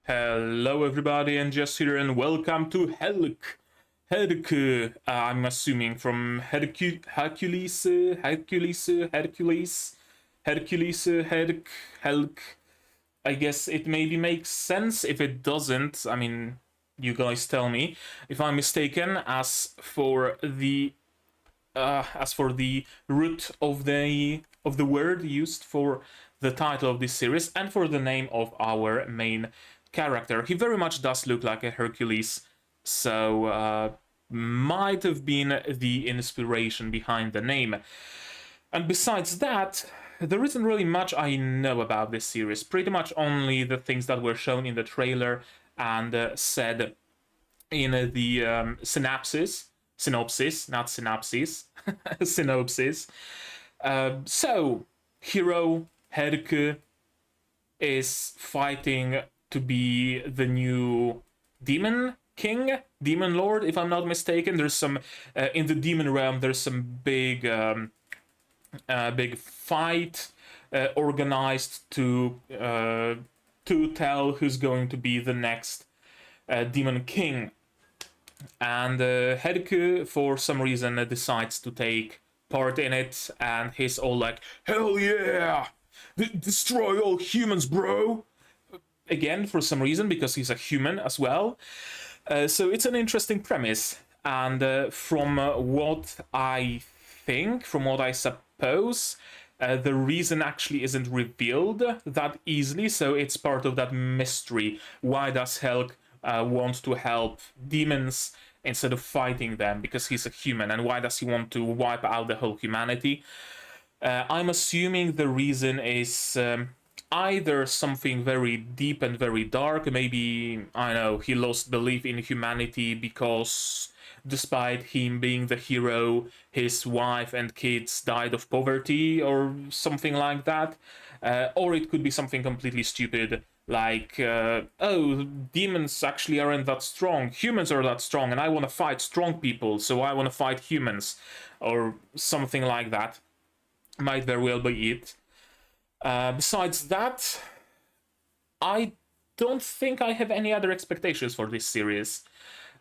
Hello everybody, and just here, and welcome to Helck. I'm assuming from Hercules, Helck. I guess it maybe makes sense. If it doesn't, I mean, you guys tell me if I'm mistaken. As for the root of the word used for the title of this series and for the name of our main character, he very much does look like a Hercules, so might have been the inspiration behind the name. And besides that, there isn't really much I know about this series. Pretty much only the things that were shown in the trailer and said in the synopsis, not synopsis, synopsis. So, hero Helck is fighting to be the new demon king, demon lord, if I'm not mistaken. There's some in the demon realm. There's some big fight organized to tell who's going to be the next demon king. And Helck, for some reason, decides to take part in it, and he's all like, "Hell yeah! Destroy all humans, bro!" Again, for some reason, because he's a human as well. So it's an interesting premise, and from what I think, from what I suppose, the reason actually isn't revealed that easily, so it's part of that mystery. Why does Helck want to help demons instead of fighting them? Because he's a human, and why does he want to wipe out the whole humanity? I'm assuming the reason is either something very deep and very dark. Maybe, I know, he lost belief in humanity because despite him being the hero, his wife and kids died of poverty or something like that. Or it could be something completely stupid, like, oh, demons actually aren't that strong, humans are that strong, and I want to fight strong people, so I want to fight humans, or something like that. Might very well be it. Besides that, I don't think I have any other expectations for this series.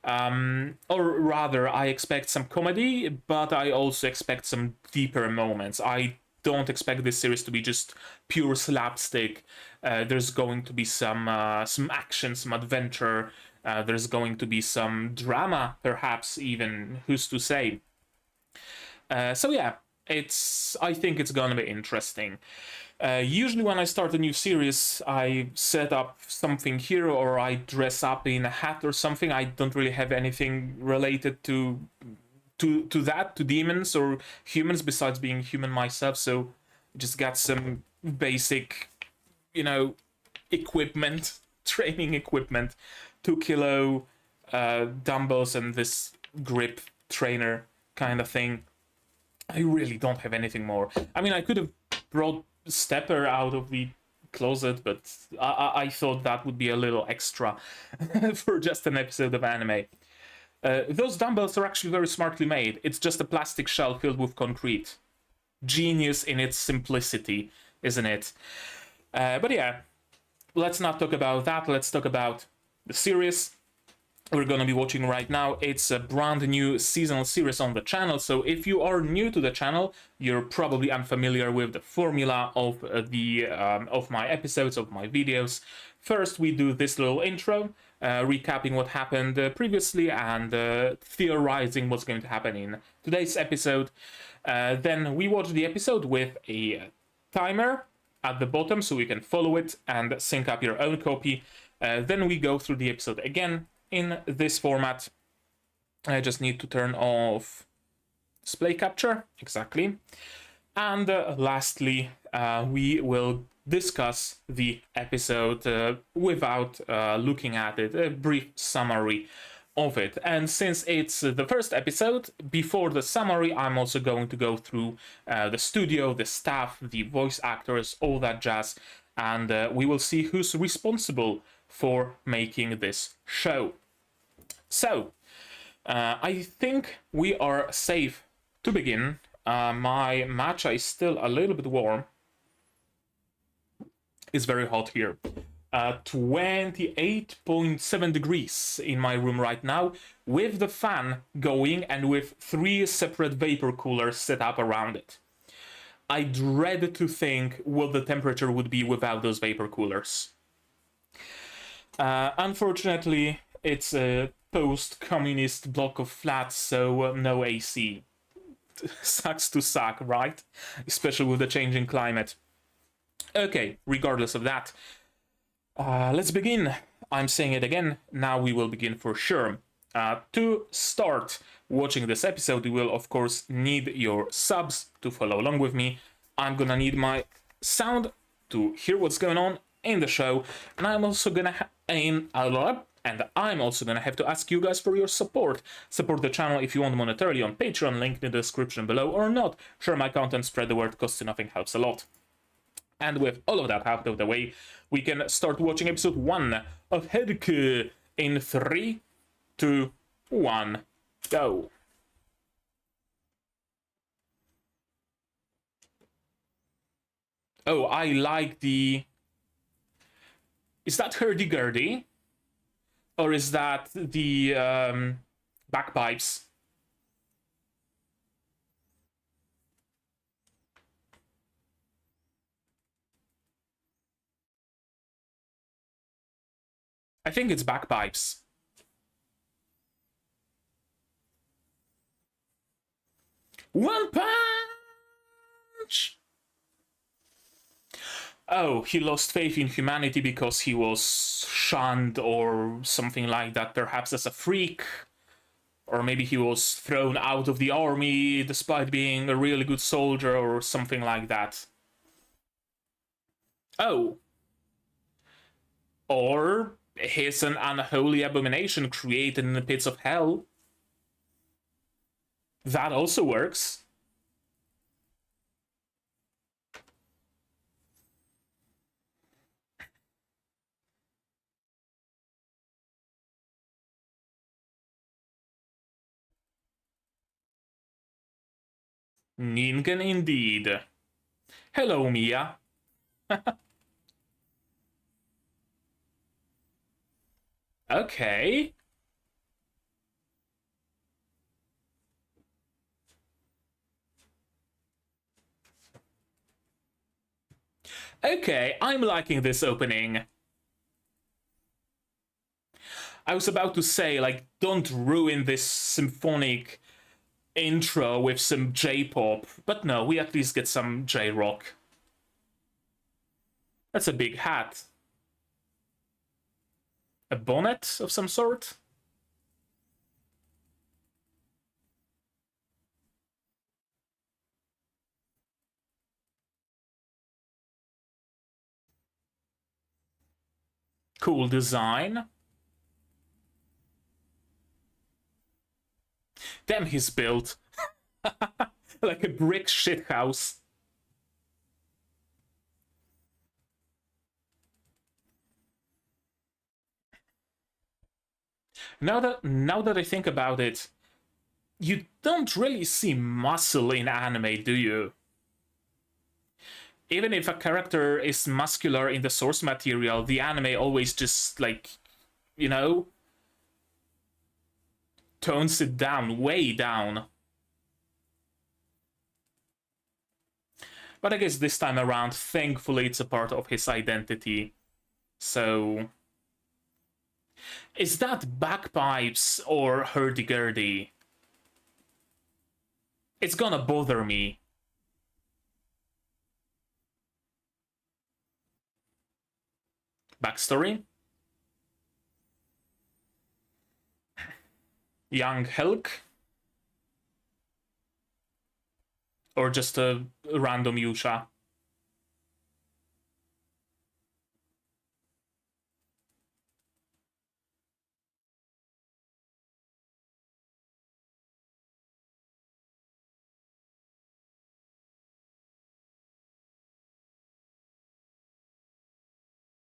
Or rather, I expect some comedy, but I also expect some deeper moments. I don't expect this series to be just pure slapstick. There's going to be some action, some adventure. There's going to be some drama, perhaps even. Who's to say? So yeah, I think it's gonna be interesting. Usually when I start a new series, I set up something here, or I dress up in a hat or something. I don't really have anything related to demons or humans besides being human myself, so just got some basic, equipment, training equipment, 2 kilo dumbbells and this grip trainer kind of thing. I really don't have anything more. I mean, I could have brought Stepper out of the closet, but I thought that would be a little extra for just an episode of anime. Those dumbbells are actually very smartly made. It's just a plastic shell filled with concrete. Genius in its simplicity, isn't it? But yeah, let's not talk about that. Let's talk about the series we're gonna be watching right now. It's a brand new seasonal series on the channel, so if you are new to the channel, you're probably unfamiliar with the formula of of my episodes, of my videos. First, we do this little intro, recapping what happened previously and theorizing what's going to happen in today's episode. Then we watch the episode with a timer at the bottom so we can follow it and sync up your own copy. Then we go through the episode again in this format. I just need to turn off display capture, exactly. And lastly, we will discuss the episode without looking at it, a brief summary of it. And since it's the first episode, before the summary, I'm also going to go through the studio, the staff, the voice actors, all that jazz, and we will see who's responsible for making this show. So, I think we are safe to begin. My matcha is still a little bit warm. It's very hot here. 28.7 degrees in my room right now, with the fan going and with 3 separate vapor coolers set up around it. I dread to think what the temperature would be without those vapor coolers. Unfortunately, it's a post-communist block of flats, so no AC. Sucks to suck, right? Especially with the changing climate. Okay, regardless of that, let's begin. I'm saying it again, now we will begin for sure. To start watching this episode, you will of course need your subs to follow along with me. I'm gonna need my sound to hear what's going on in the show, and I'm also gonna have to ask you guys for your support. Support the channel if you want monetarily on Patreon, link in the description below, or not. Share my content, spread the word, costs you nothing, helps a lot. And with all of that out of the way, we can start watching episode 1 of Helck in 3, 2, 1, go. Oh, I like the... Is that hurdy-gurdy? Or is that the bagpipes? I think it's bagpipes. One punch! Oh, he lost faith in humanity because he was shunned or something like that, perhaps as a freak. Or maybe he was thrown out of the army despite being a really good soldier or something like that. Oh. Or he's an unholy abomination created in the pits of hell. That also works. Ningen indeed. Hello, Mia. Okay. Okay, I'm liking this opening. I was about to say, like, don't ruin this symphonic intro with some J-pop, but no, we at least get some J-rock. That's a big hat. A bonnet of some sort? Cool design. Damn, he's built like a brick shithouse. Now that I think about it, you don't really see muscle in anime, do you? Even if a character is muscular in the source material, the anime always just, like, you know, tones it down, way down. But I guess this time around, thankfully, it's a part of his identity. So... Is that bagpipes or hurdy-gurdy? It's gonna bother me. Backstory? Young Helck? Or just a random Yusha?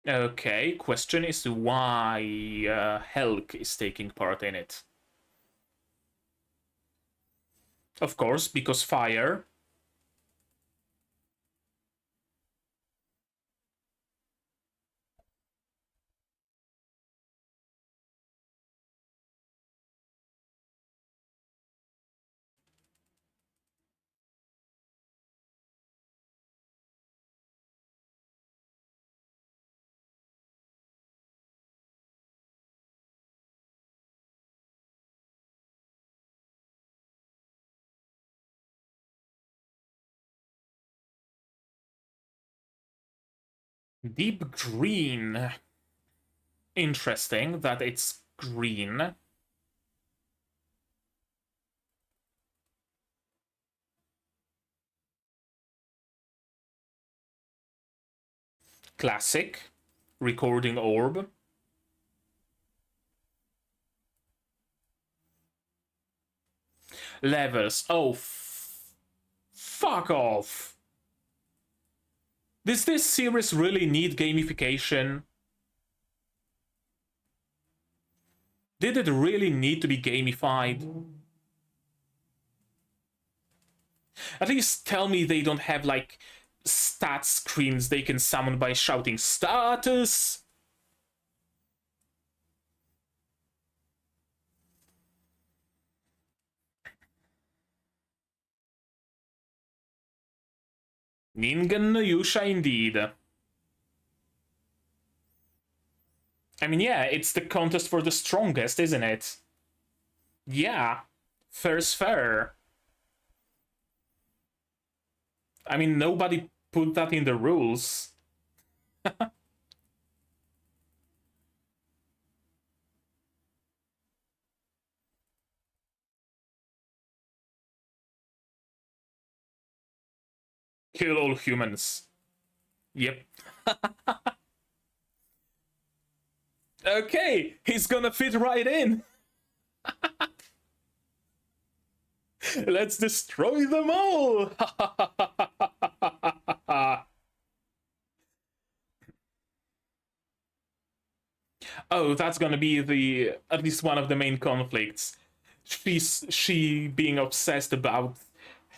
Okay, question is why Helck is taking part in it. Of course, because fire. Deep green. Interesting that it's green. Classic. Recording orb. Levels. Oh, fuck off. Does this series really need gamification? Did it really need to be gamified? At least tell me they don't have, like, stat screens they can summon by shouting status. Ningen no Yusha indeed. I mean, yeah, it's the contest for the strongest, isn't it? Yeah, fair's fair. I mean, nobody put that in the rules. Kill all humans. Yep. Okay, he's gonna fit right in. Let's destroy them all. Oh, that's gonna be the at least one of the main conflicts. She being obsessed about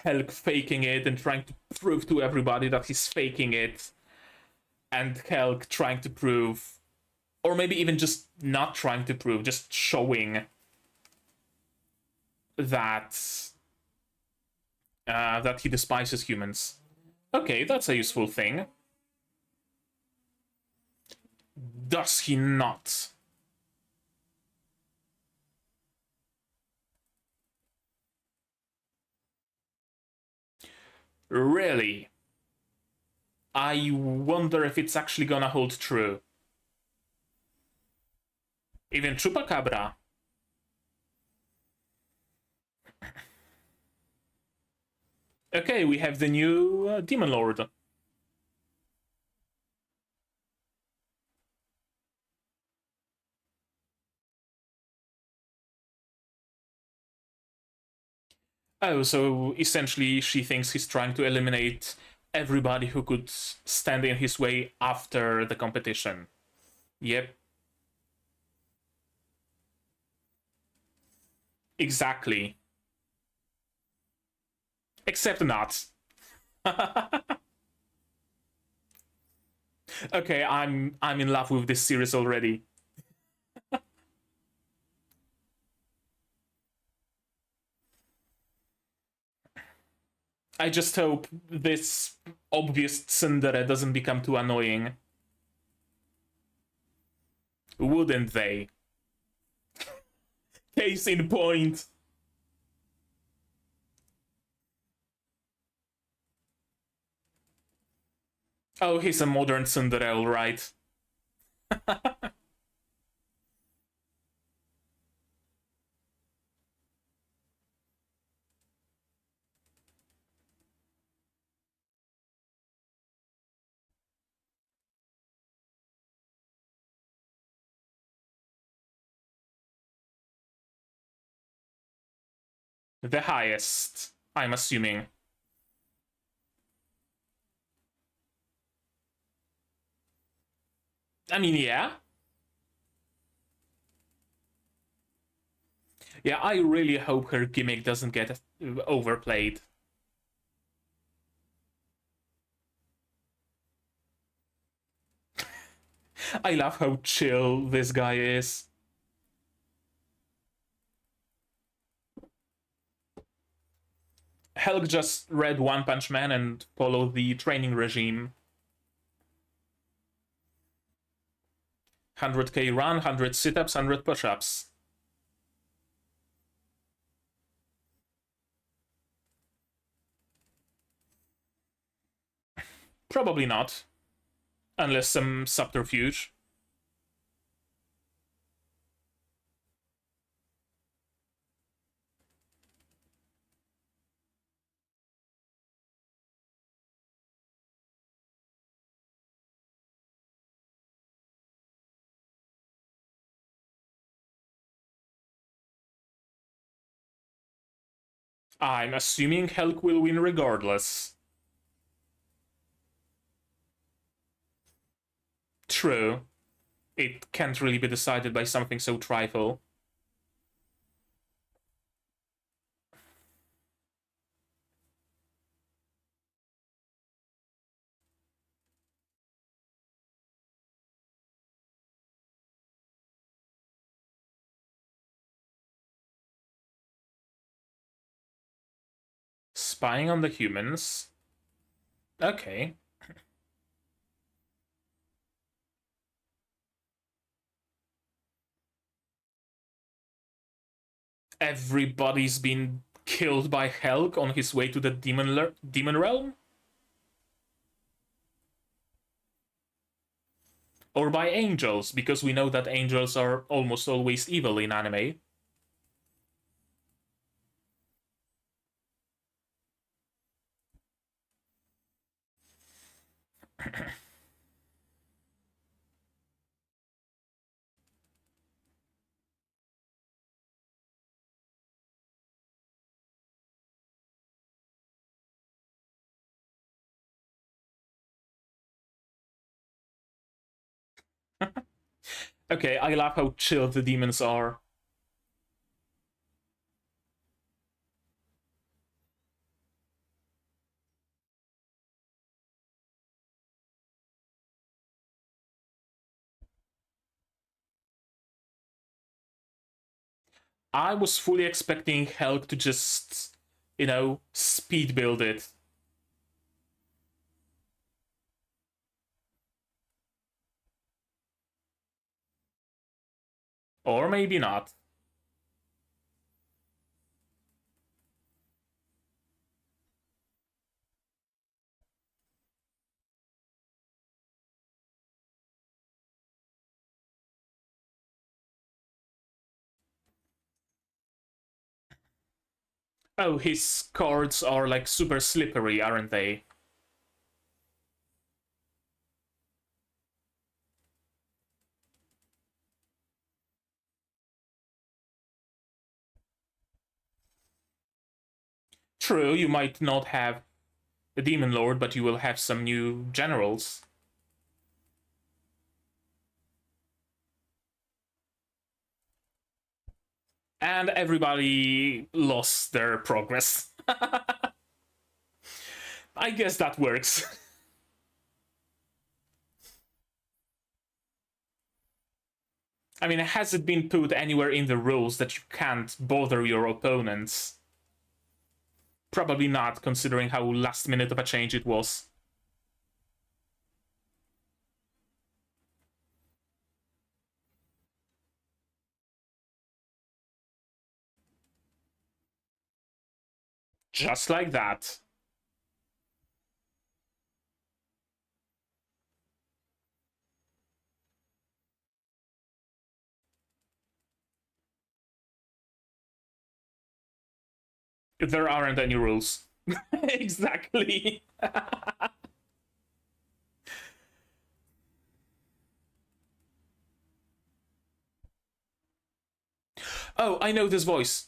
Helck faking it and trying to prove to everybody that he's faking it, and Helck trying to prove, or maybe even just not trying to prove, just showing that that he despises humans. Okay, that's a useful thing. Does he not? Really? I wonder if it's actually gonna hold true. Even Chupacabra. Okay, we have the new Demon Lord. Oh, so essentially she thinks he's trying to eliminate everybody who could stand in his way after the competition. Yep. Exactly. Except not. Okay, I'm in love with this series already. I just hope this obvious tsundere doesn't become too annoying. Wouldn't they? Case in point. Oh, he's a modern tsundere, right? The highest, I'm assuming. I mean, yeah. Yeah, I really hope her gimmick doesn't get overplayed. I love how chill this guy is. Helck just read One Punch Man and followed the training regime. 100k run, 100 sit-ups, 100 push-ups. Probably not. Unless some subterfuge. I'm assuming Helck will win regardless. True. It can't really be decided by something so trifle. Spying on the humans. Okay. Everybody's been killed by Helck on his way to the demon realm? Or by angels, because we know that angels are almost always evil in anime. Okay, I love how chill the demons are. I was fully expecting Helck to just, speed build it. Or maybe not. Oh, his cards are like super slippery, aren't they? True, you might not have a Demon Lord, but you will have some new generals. And everybody lost their progress. I guess that works. I mean, has it been put anywhere in the rules that you can't bother your opponents? Probably not, considering how last minute of a change it was. Just like that. There aren't any rules. Exactly. Oh, I know this voice.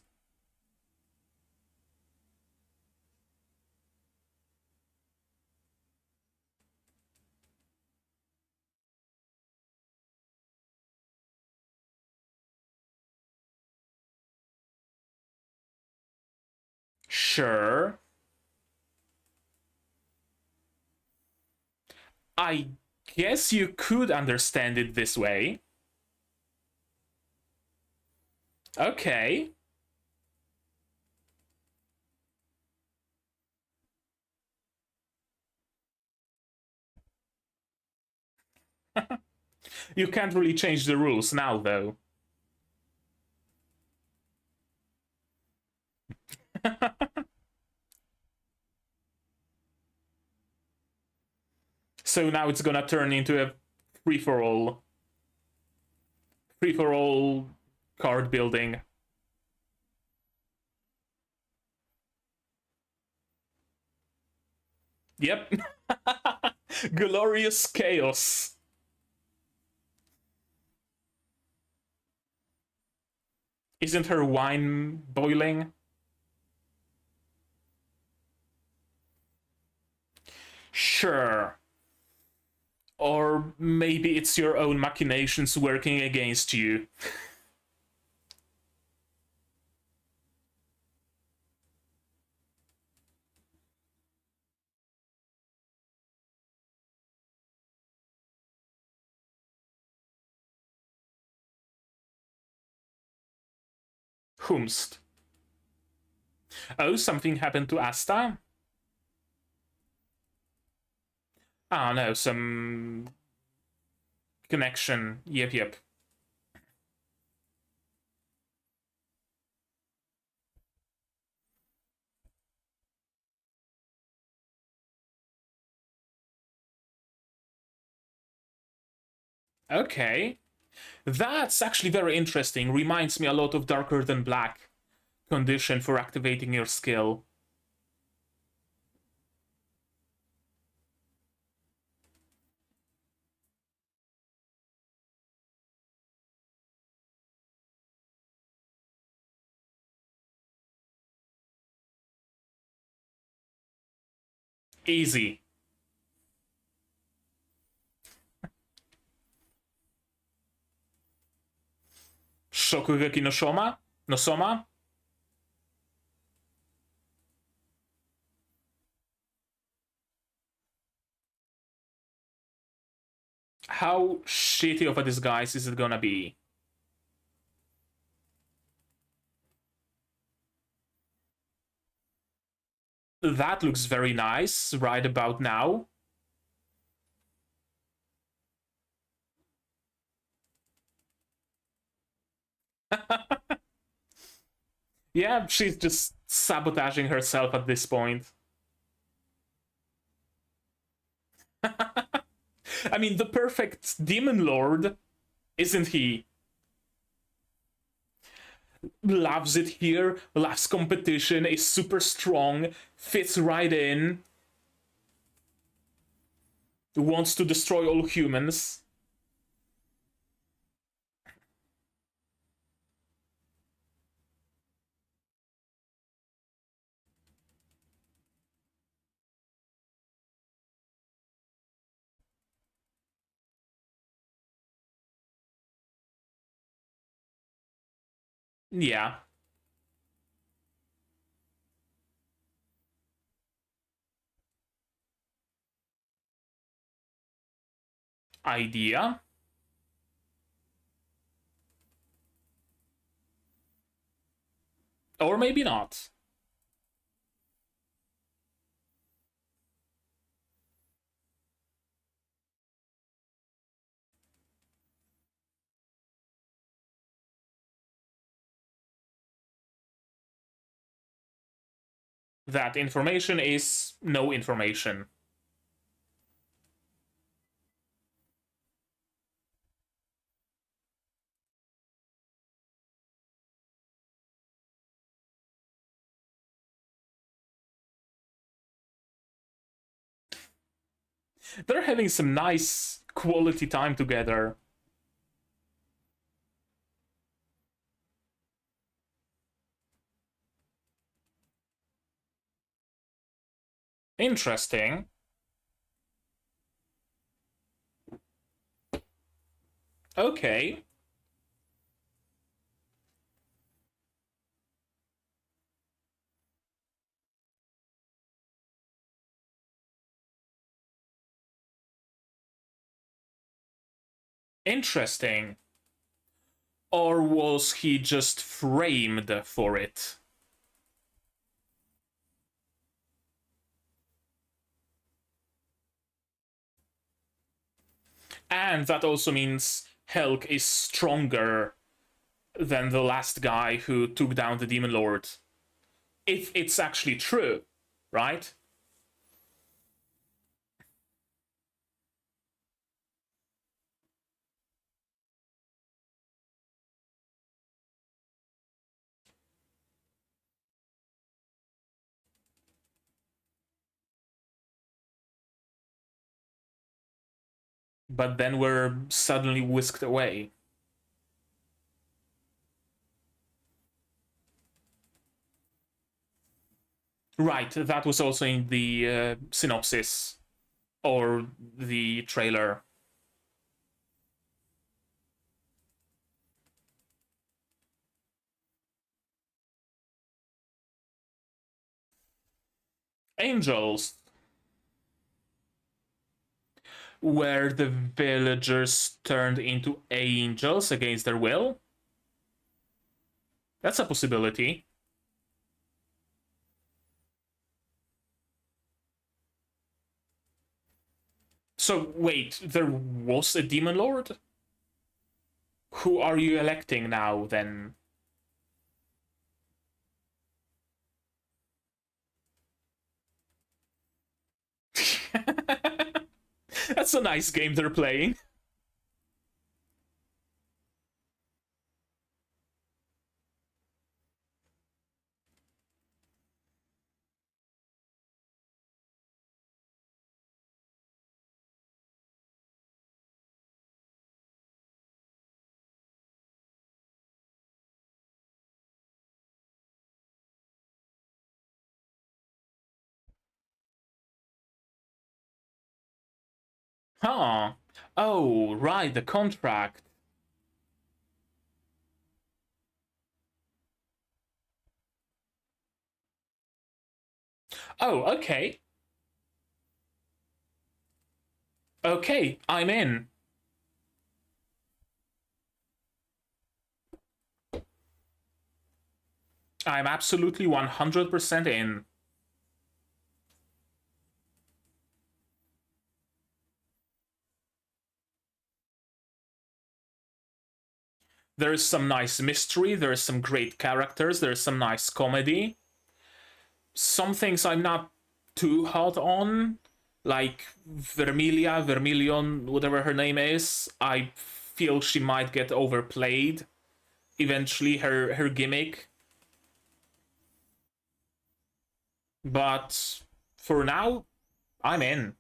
Sure. I guess you could understand it this way. Okay. You can't really change the rules now, though. So now it's gonna turn into a free-for-all. Free-for-all card building. Yep. Glorious chaos. Isn't her wine boiling? Sure. Or maybe it's your own machinations working against you. Whomst? Oh, something happened to Asta? Ah, no, some connection. Yep. Okay. That's actually very interesting. Reminds me a lot of Darker Than Black condition for activating your skill. Easy. Shokugeki no Shoma? No Soma? How shitty of a disguise is it gonna be? That looks very nice right about now. Yeah, she's just sabotaging herself at this point. I mean, the perfect demon lord, isn't he? Loves it here, loves competition, is super strong, fits right in, wants to destroy all humans. Yeah. Idea. Or maybe not. That information is no information. They're having some nice quality time together. Interesting. Okay. Interesting. Or was he just framed for it? And that also means Helck is stronger than the last guy who took down the Demon Lord. If it's actually true, right? but then were suddenly whisked away. Right, that was also in the synopsis or the trailer. Angels, where the villagers turned into angels against their will. That's a possibility. So, wait, there was a demon lord? Who are you electing now, then? That's a nice game they're playing. Huh. Oh, right, the contract. Oh, okay. Okay, I'm in. I'm absolutely 100% in. There is some nice mystery, there is some great characters, there is some nice comedy. Some things I'm not too hot on, like Vermilion, whatever her name is. I feel she might get overplayed eventually, her gimmick. But for now, I'm in.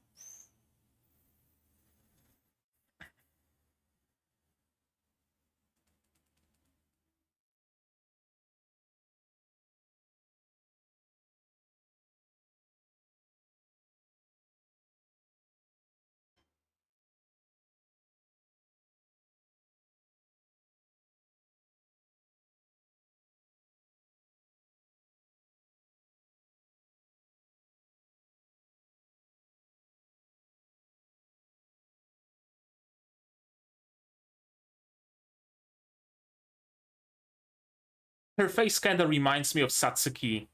Her face kinda reminds me of Satsuki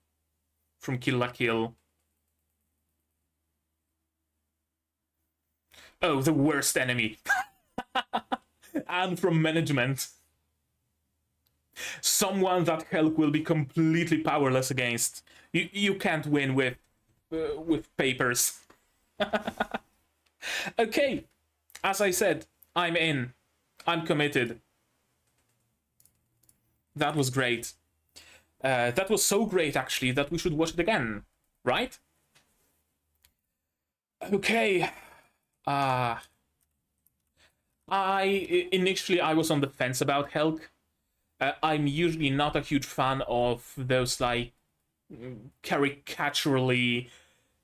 from Kill la Kill. Oh, the worst enemy. And from management. Someone that Helck will be completely powerless against. You can't win with papers. Okay, as I said, I'm in. I'm committed. That was great. That was so great, actually, that we should watch it again, right? Okay. Uh, I was on the fence about Helck. I'm usually not a huge fan of those like caricaturally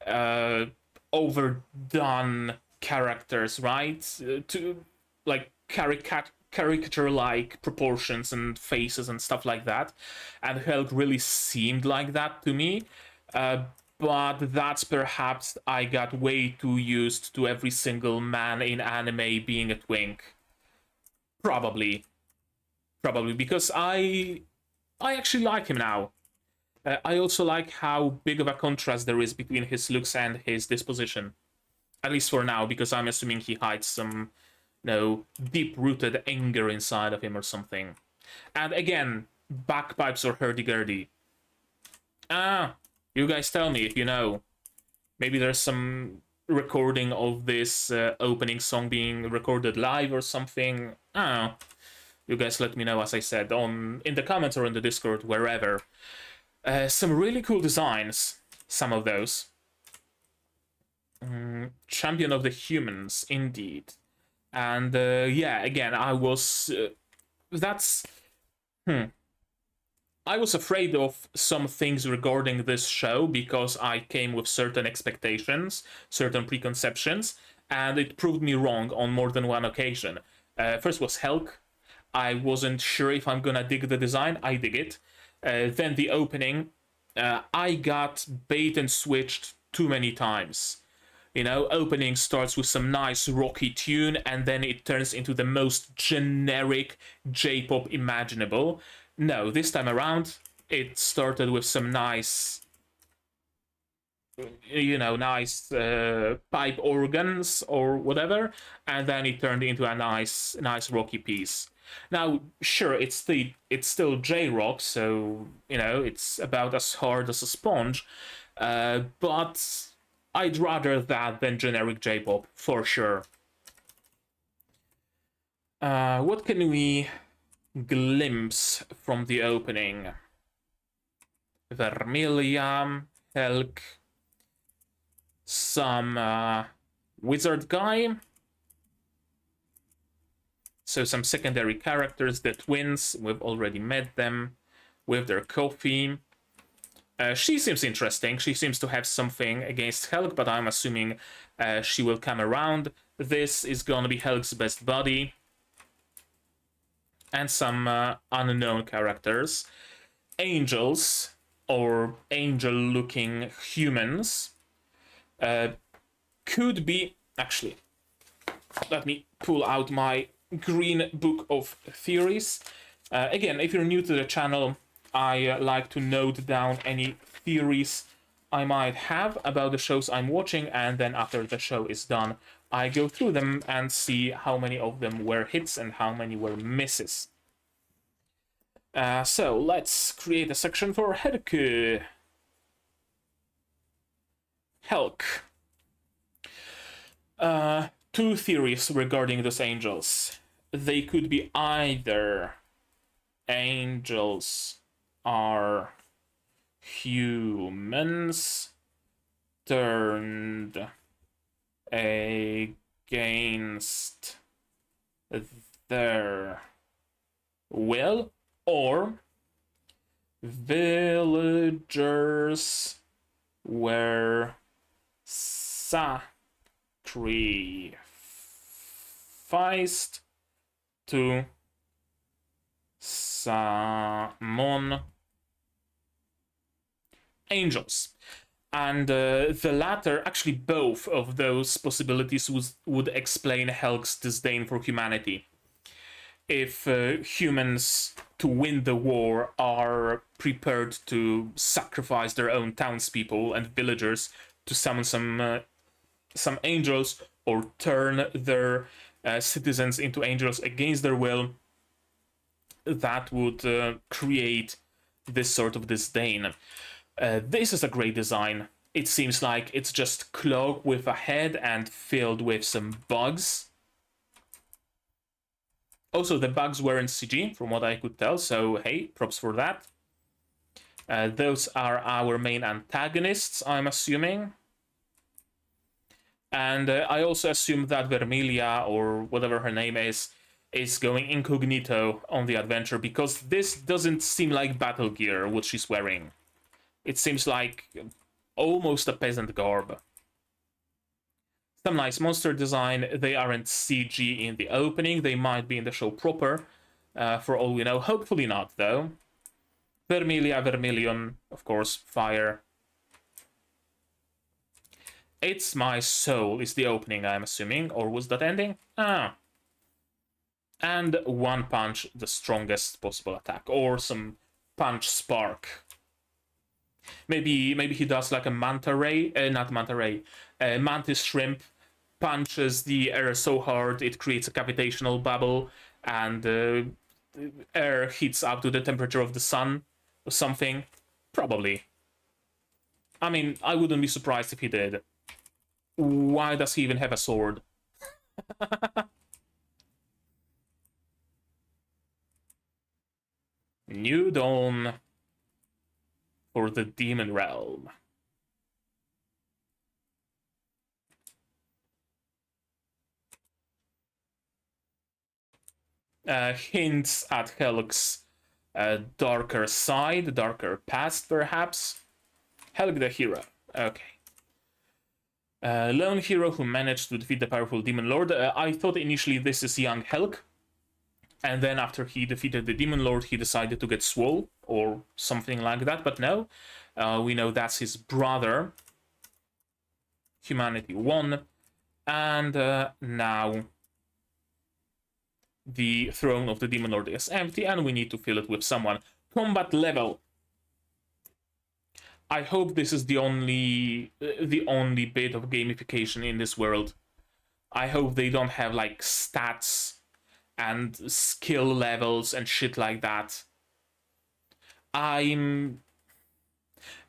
uh, overdone characters, right? To like caricature like proportions and faces and stuff like that. And Hulk really seemed like that to me. Uh, but that's perhaps I got way too used to every single man in anime being a twink. Probably, probably because I actually like him now. I also like how big of a contrast there is between his looks and his disposition. At least for now, because I'm assuming he hides some, deep-rooted anger inside of him or something. And again, bagpipes or hurdy-gurdy. Ah, you guys tell me if you know. Maybe there's some recording of this opening song being recorded live or something. Ah, you guys let me know, as I said, in the comments or in the Discord, wherever. Some really cool designs, some of those. Champion of the Humans, indeed. And yeah, again, I was that's I was afraid of some things regarding this show because I came with certain expectations, certain preconceptions, and it proved me wrong on more than one occasion. First was Helck. I wasn't sure if I'm gonna dig the design. I dig it. Then the opening, I got bait and switched too many times. You know, opening starts with some nice rocky tune and then it turns into the most generic J-pop imaginable. No, this time around, it started with some nice, you know, nice pipe organs or whatever, and then it turned into a nice rocky piece. Now, sure, it's still J-rock, so you know it's about as hard as a sponge, but I'd rather that than generic J-pop for sure. What can we glimpse from the opening? Vermilio, Helck, some wizard guy. So some secondary characters, the twins, we've already met them with their coffee. She seems interesting. She seems to have something against Helck, but I'm assuming she will come around. This is gonna be Helck's best buddy. And some unknown characters. Angels, or angel-looking humans. Could be... Actually, let me pull out my green book of theories. Again, if you're new to the channel, I like to note down any theories I might have about the shows I'm watching, and then after the show is done, I go through them and see how many of them were hits and how many were misses. So let's create a section for Helck. Helck. Two theories regarding those angels. They could be either angels are humans turned against their will, or villagers were sacrificed to summon angels. And the latter, actually both of those possibilities would explain Helck's disdain for humanity. If humans, to win the war, are prepared to sacrifice their own townspeople and villagers to summon some angels, or turn their citizens into angels against their will, that would create this sort of disdain. This is a great design. It seems like it's just cloaked with a head and filled with some bugs. Also, the bugs were in CG, from what I could tell, so hey, props for that. Those are our main antagonists, I'm assuming. And I also assume that Vermilia, or whatever her name is going incognito on the adventure, because this doesn't seem like battle gear, what she's wearing. It seems like almost a peasant garb. Some nice monster design. They aren't CG in the opening. They might be in the show proper, for all we know. Hopefully not, though. Vermilia, Vermilion, of course, fire. It's My Soul is the opening, I'm assuming. Or was that ending? Ah. And one punch, the strongest possible attack. Or some punch spark. Maybe he does like a manta ray, not manta ray, mantis shrimp, punches the air so hard it creates a gravitational bubble, and air heats up to the temperature of the sun or something. Probably. I mean, I wouldn't be surprised if he did. Why does he even have a sword? New Dawn for the Demon Realm. hints at Helck's darker side, darker past, perhaps. Helck the Hero. Okay. Lone hero who managed to defeat the powerful Demon Lord. I thought initially this is young Helck, and then after he defeated the Demon Lord, he decided to get swole, or something like that, but no. We know that's his brother. Humanity won, and now the throne of the Demon Lord is empty, and we need to fill it with someone. Combat level. I hope this is the only bit of gamification in this world. I hope they don't have like stats and skill levels and shit like that.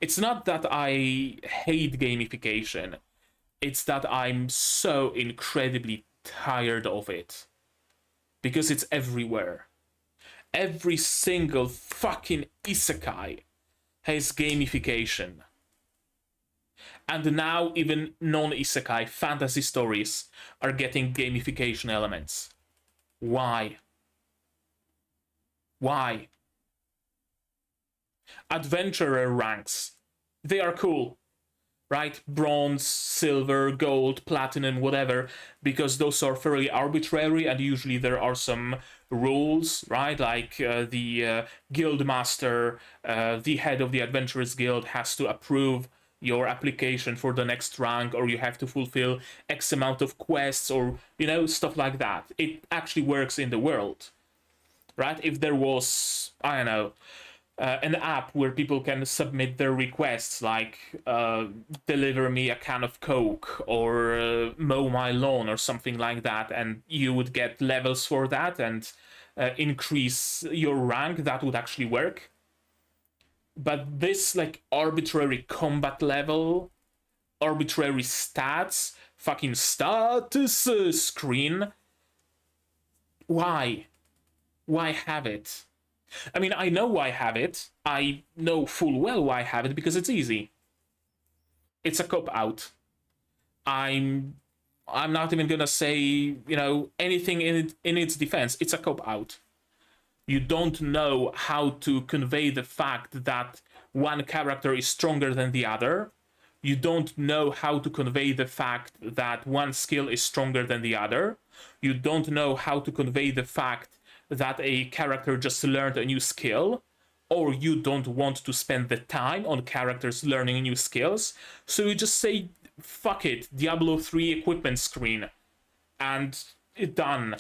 It's not that I hate gamification. It's that I'm so incredibly tired of it. Because it's everywhere. Every single fucking isekai has gamification. And now even non-isekai fantasy stories are getting gamification elements. Why? Why? Adventurer ranks. They are cool. Right? Bronze, silver, gold, platinum, whatever, because those are fairly arbitrary and usually there are some rules, right? Like the guild master, the head of the adventurers guild has to approve your application for the next rank, or you have to fulfill X amount of quests, or, you know, stuff like that. It actually works in the world, right? If there was, I don't know, an app where people can submit their requests, like deliver me a can of Coke, or mow my lawn, or something like that, and you would get levels for that and increase your rank, that would actually work. But this, like, arbitrary combat level, arbitrary stats, fucking status screen, why? Why have it? I mean, I know why I have it. I know full well why I have it, because it's easy. It's a cop-out. I'm not even gonna say, you know, anything in its defense. It's a cop-out. You don't know how to convey the fact that one character is stronger than the other. You don't know how to convey the fact that one skill is stronger than the other. You don't know how to convey the fact that a character just learned a new skill, or you don't want to spend the time on characters learning new skills, so you just say, fuck it, Diablo 3 equipment screen, and it's done.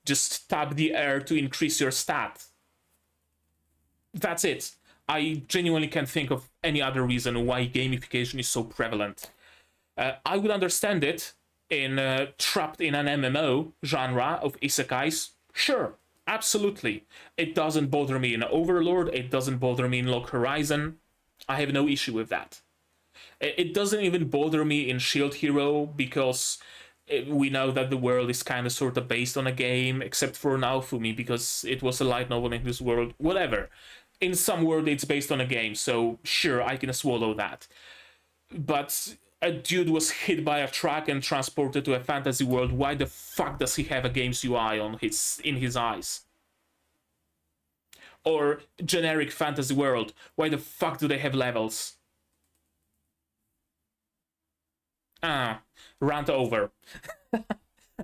Just tap the air to increase your stat. That's it. I genuinely can't think of any other reason why gamification is so prevalent. I would understand it in trapped in an MMO genre of isekais. Sure, absolutely. It doesn't bother me in Overlord, it doesn't bother me in Log Horizon. I have no issue with that. It doesn't even bother me in Shield Hero, because we know that the world is kind of sort of based on a game, except for Naofumi, because it was a light novel in this world. Whatever. In some world, it's based on a game, so sure, I can swallow that. But a dude was hit by a truck and transported to a fantasy world. Why the fuck does he have a game's UI in his eyes? Or generic fantasy world. Why the fuck do they have levels? Rant over.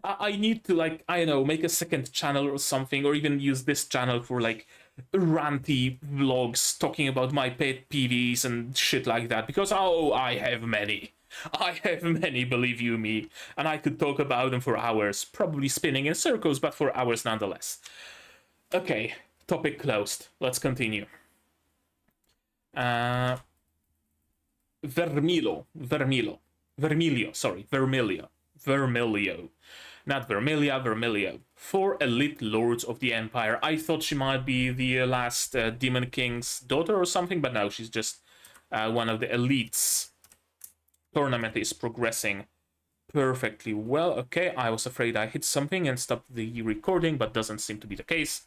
I need to, like, I don't know, make a second channel or something, or even use this channel for, like, ranty vlogs talking about my pet peeves and shit like that, because, oh, I have many. I have many, believe you me, and I could talk about them for hours, probably spinning in circles, but for hours nonetheless. Okay, topic closed. Let's continue. Vermilio. Not Vermilia, Vermilio. 4 elite lords of the Empire. I thought she might be the last Demon King's daughter or something, but no, she's just one of the elites. Tournament is progressing perfectly well. Okay, I was afraid I hit something and stopped the recording, but doesn't seem to be the case.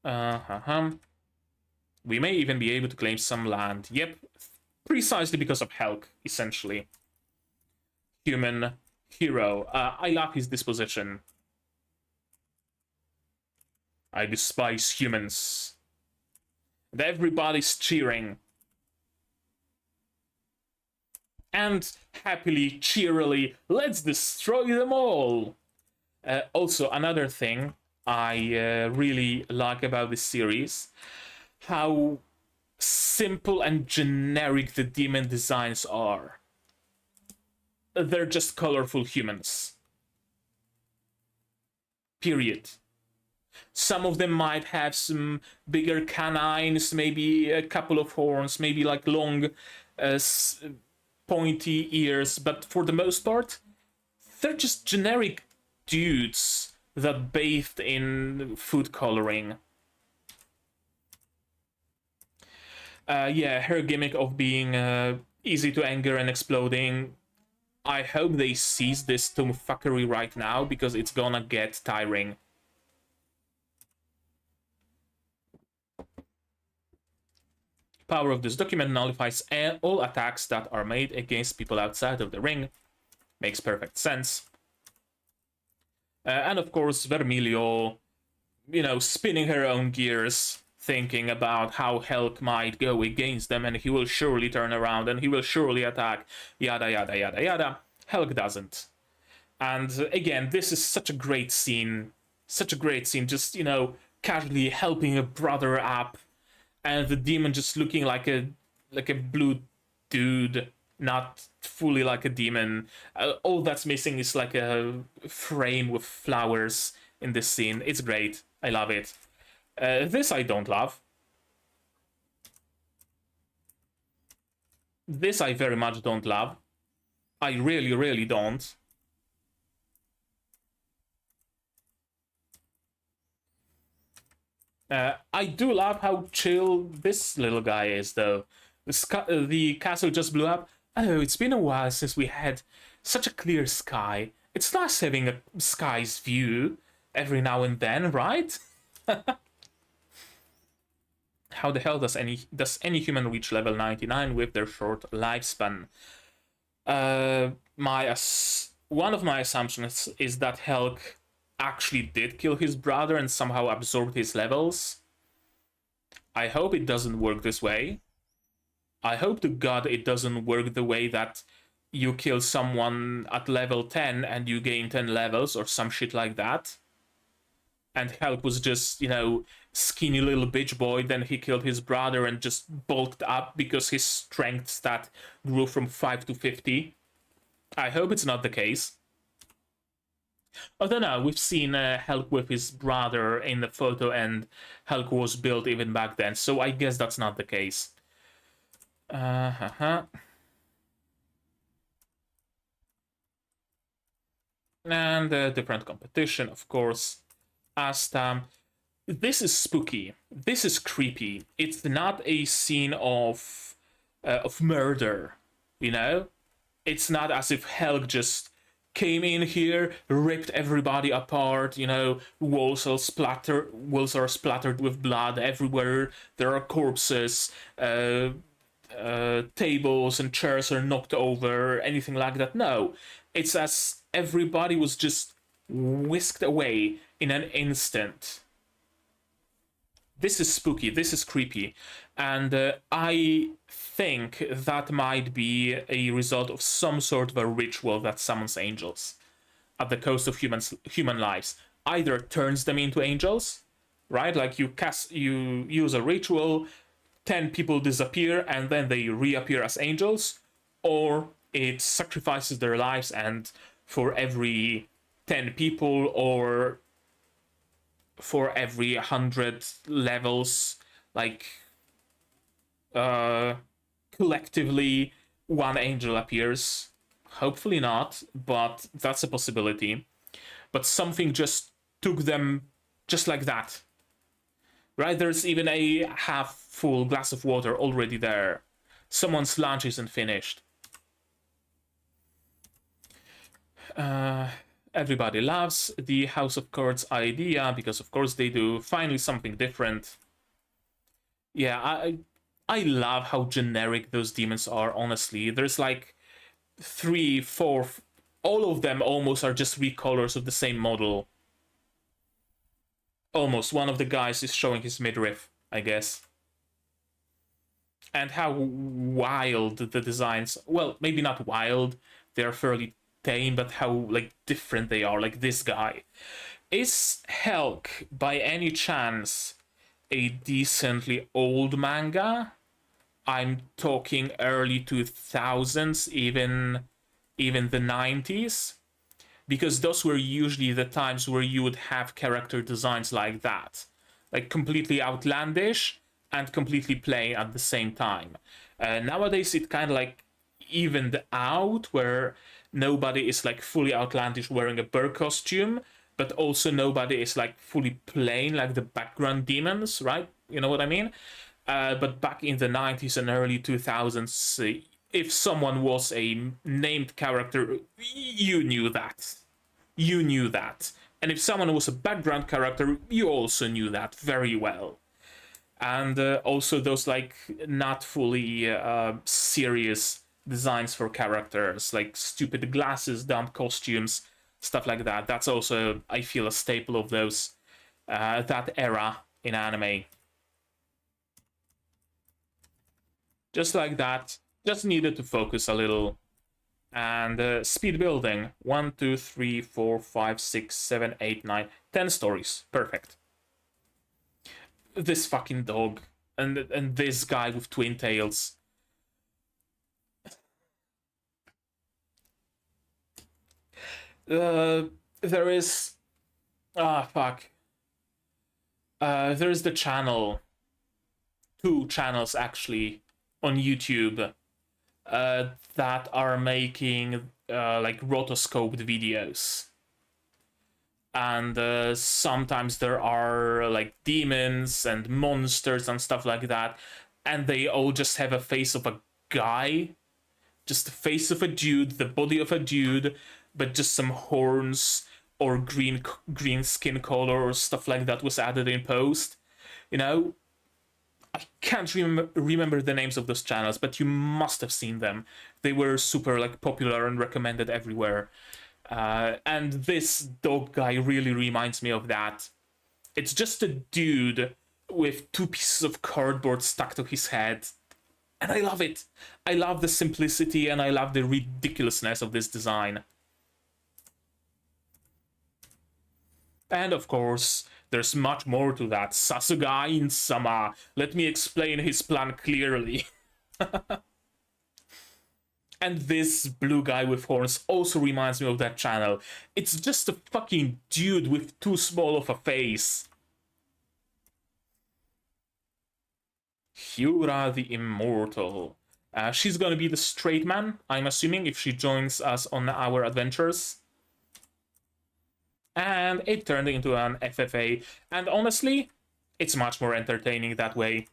We may even be able to claim some land. Yep, precisely because of Helck, essentially. Human hero. I love his disposition. I despise humans. And everybody's cheering. And happily, cheerily, let's destroy them all! Also, another thing I really like about this series, how simple and generic the demon designs are. They're just colorful humans. Period. Some of them might have some bigger canines, maybe a couple of horns, maybe like long, pointy ears, but for the most part, they're just generic dudes that bathed in food coloring. Yeah, her gimmick of being easy to anger and exploding. I hope they cease this tomfuckery right now, because it's gonna get tiring. Power of this document nullifies all attacks that are made against people outside of the ring. Makes perfect sense. And of course, Vermilio, spinning her own gears, thinking about how Helck might go against them, and he will surely turn around and he will surely attack, yada yada yada yada. Helck doesn't. And again, this is such a great scene. Such a great scene, just, casually helping a brother up, and the demon just looking like a blue dude, not fully like a demon. All that's missing is like a frame with flowers in this scene. It's great. I love it. This I don't love. This I very much don't love. I really, really don't. I do love how chill this little guy is, though. The castle just blew up. Oh, it's been a while since we had such a clear sky. It's nice having a sky's view every now and then, right? How the hell does any human reach level 99 with their short lifespan? One of my assumptions is that Helck actually did kill his brother and somehow absorbed his levels. I hope it doesn't work this way. I hope to God it doesn't work the way that you kill someone at level 10 and you gain 10 levels or some shit like that. And Helck was just, skinny little bitch boy, then he killed his brother and just bulked up because his strength stat grew from 5 to 50. I hope it's not the case. Although no, we've seen Helck with his brother in the photo, and Helck was built even back then, so I guess that's not the case. And different competition, of course. Asta. This is spooky. This is creepy. It's not a scene of murder, It's not as if Helck just came in here, ripped everybody apart, walls are splattered with blood everywhere, there are corpses, tables and chairs are knocked over, anything like that. No, it's as everybody was just whisked away in an instant. This is spooky, this is creepy, and I think that might be a result of some sort of a ritual that summons angels at the cost of human lives. Either turns them into angels, right? Like you use a ritual, 10 people disappear and then they reappear as angels, or it sacrifices their lives, and for every 10 people or for every 100 levels, like collectively one angel appears. Hopefully not, but that's a possibility. But something just took them just like that, right? There's even a half full glass of water already there. Someone's lunch isn't finished. Everybody loves the House of Cards idea, because of course they do. Finally something different. Yeah, I love how generic those demons are, honestly. There's like 3, 4, all of them almost are just recolors of the same model. Almost. One of the guys is showing his midriff, I guess. And how wild the designs, well, maybe not wild, they're fairly tame, but how, like, different they are. Like this guy. Is Helck, by any chance, a decently old manga? I'm talking early 2000s, even the 90s, because those were usually the times where you would have character designs like that, like completely outlandish and completely plain at the same time. Nowadays it kind of like evened out, where nobody is like fully outlandish wearing a bird costume, but also nobody is like fully plain like the background demons, right? You know what I mean? But back in the 90s and early 2000s, if someone was a named character, you knew that. You knew that. And if someone was a background character, you also knew that very well. And also those like not fully serious designs for characters, like stupid glasses, dumb costumes, stuff like that. That's also, I feel, a staple of those that era in anime. Just like that, just needed to focus a little. And speed building, 1, 2, 3, 4, 5, 6, 7, 8, 9, 10 stories, perfect. This fucking dog, and this guy with twin tails. There is, fuck. There is the channel, 2 channels actually, on YouTube that are making like rotoscoped videos. And sometimes there are like demons and monsters and stuff like that, and they all just have a face of a guy, just the face of a dude, the body of a dude, but just some horns or green skin color or stuff like that was added in post. You know, I can't remember the names of those channels, but you must have seen them. They were super like popular and recommended everywhere. And this dog guy really reminds me of that. It's just a dude with 2 pieces of cardboard stuck to his head. And I love it. I love the simplicity and I love the ridiculousness of this design. And of course, there's much more to that. Sasugain-sama. Let me explain his plan clearly. And this blue guy with horns also reminds me of that channel. It's just a fucking dude with too small of a face. Hyura the Immortal. She's gonna be the straight man, I'm assuming, if she joins us on our adventures. And it turned into an FFA. And honestly, it's much more entertaining that way.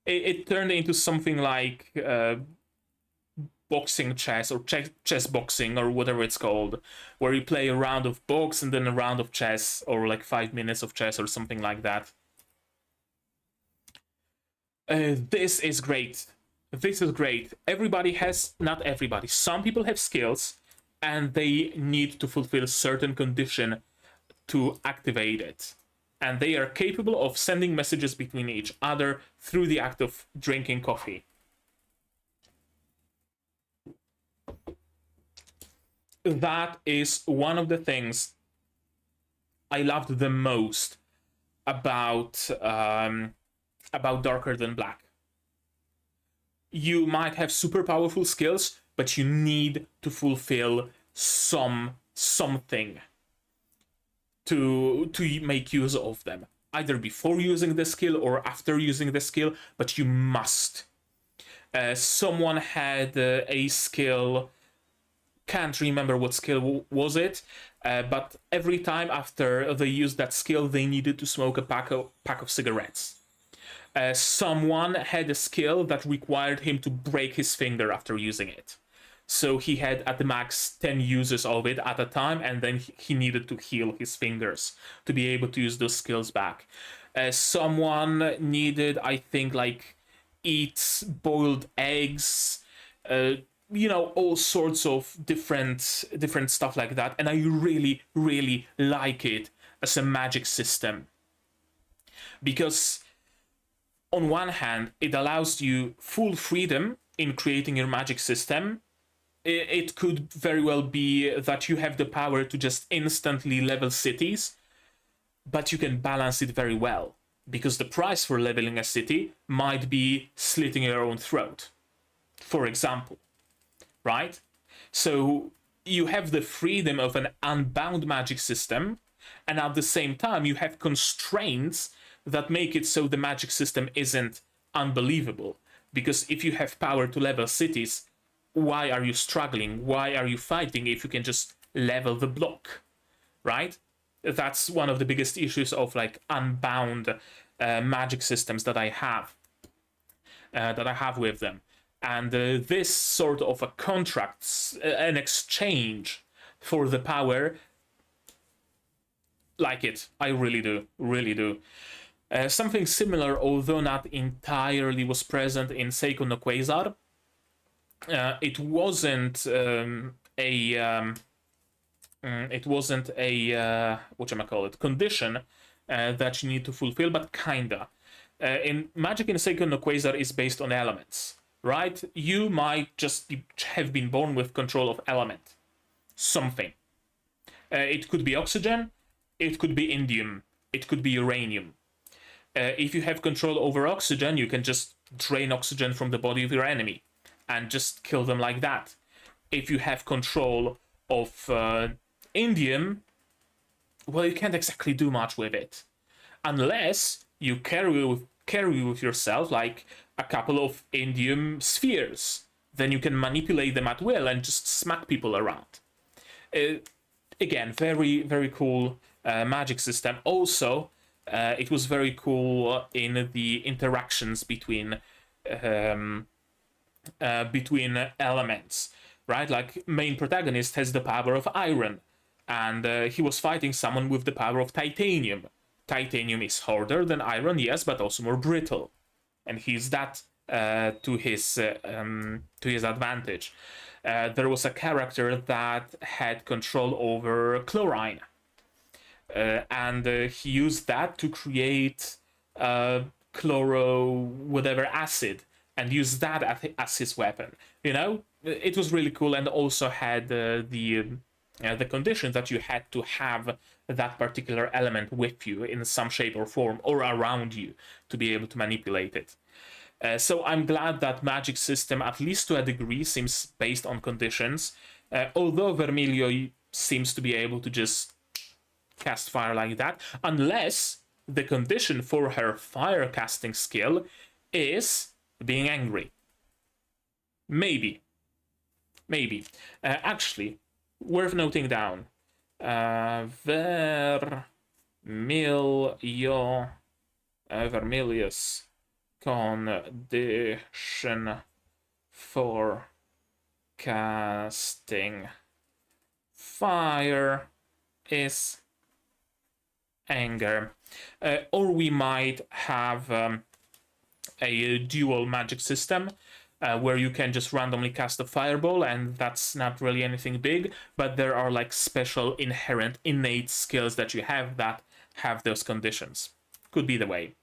It turned into something like boxing chess or chess boxing or whatever it's called, where you play a round of box and then a round of chess, or like 5 minutes of chess or something like that. This is great. This is great. Everybody has, not everybody, some people have skills and they need to fulfill a certain condition to activate it. And they are capable of sending messages between each other through the act of drinking coffee. That is one of the things I loved the most about Darker Than Black. You might have super powerful skills, but you need to fulfill something to make use of them. Either before using the skill or after using the skill, but you must. Someone had a skill, can't remember what skill was it, but every time after they used that skill, they needed to smoke a pack of cigarettes. Someone had a skill that required him to break his finger after using it. So he had at the max 10 uses of it at a time, and then he needed to heal his fingers to be able to use those skills back. Someone needed, I think, like, eat boiled eggs, all sorts of different stuff like that. And I really, really like it as a magic system. Because on one hand, it allows you full freedom in creating your magic system. It could very well be that you have the power to just instantly level cities, but you can balance it very well, because the price for leveling a city might be slitting your own throat, for example, right? So you have the freedom of an unbound magic system, and at the same time you have constraints that make it so the magic system isn't unbelievable. Because if you have power to level cities, why are you struggling? Why are you fighting if you can just level the block, right? That's one of the biggest issues of like unbound magic systems that I have with them. And this sort of a contract, an exchange for the power, like it. I really do, really do. Something similar, although not entirely, was present in Seiko no Quasar. It wasn't a whatchamacallit, condition that you need to fulfill, but kinda. In Magic in Seiko no Quasar is based on elements, right? You might just have been born with control of element, something. It could be oxygen, it could be indium, it could be uranium. If you have control over oxygen, you can just drain oxygen from the body of your enemy and just kill them like that. If you have control of indium, well, you can't exactly do much with it, unless you carry with yourself like a couple of indium spheres. Then you can manipulate them at will and just smack people around. Again, very, very cool magic system. Also, it was very cool in the interactions between elements, right? Like, main protagonist has the power of iron, and he was fighting someone with the power of titanium. Titanium is harder than iron, yes, but also more brittle, and he's that to his advantage. There was a character that had control over chlorine, and he used that to create chloro whatever acid, and use that as his weapon. You know, it was really cool, and also had the condition that you had to have that particular element with you in some shape or form, or around you, to be able to manipulate it. So I'm glad that magic system, at least to a degree, seems based on conditions. Although Vermilio seems to be able to just cast fire like that, unless the condition for her fire casting skill is being angry. Maybe. Actually, worth noting down. Vermilius condition for casting fire is anger. Or we might have a dual magic system where you can just randomly cast a fireball, and that's not really anything big, but there are like special inherent innate skills that you have that have those conditions. Could be the way.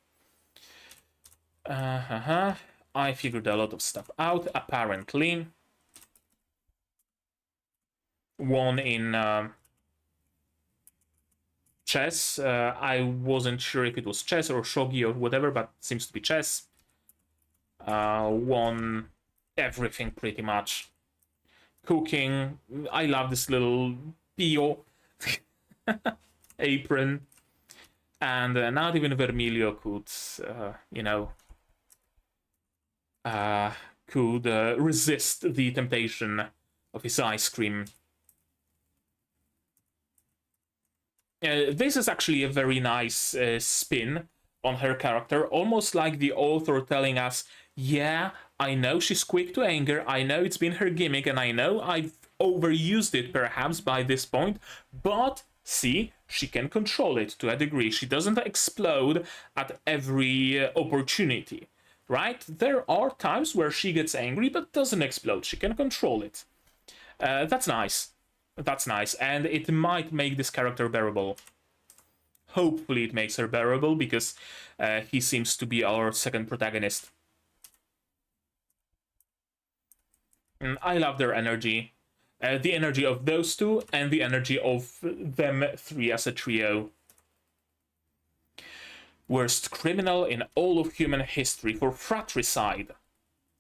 I figured a lot of stuff out, apparently. Won in chess. I wasn't sure if it was chess or shogi or whatever, but it seems to be chess. Won everything pretty much. Cooking. I love this little pio apron. And not even Vermilio could, could resist the temptation of his ice cream. This is actually a very nice spin on her character, almost like the author telling us, yeah, I know she's quick to anger, I know it's been her gimmick, and I know I've overused it perhaps by this point, but see, she can control it to a degree. She doesn't explode at every opportunity, right? There are times where she gets angry but doesn't explode. She can control it. That's nice. That's nice, and it might make this character bearable. Hopefully it makes her bearable, because he seems to be our second protagonist. I love their energy. The energy of those two, and the energy of them three as a trio. Worst criminal in all of human history for fratricide.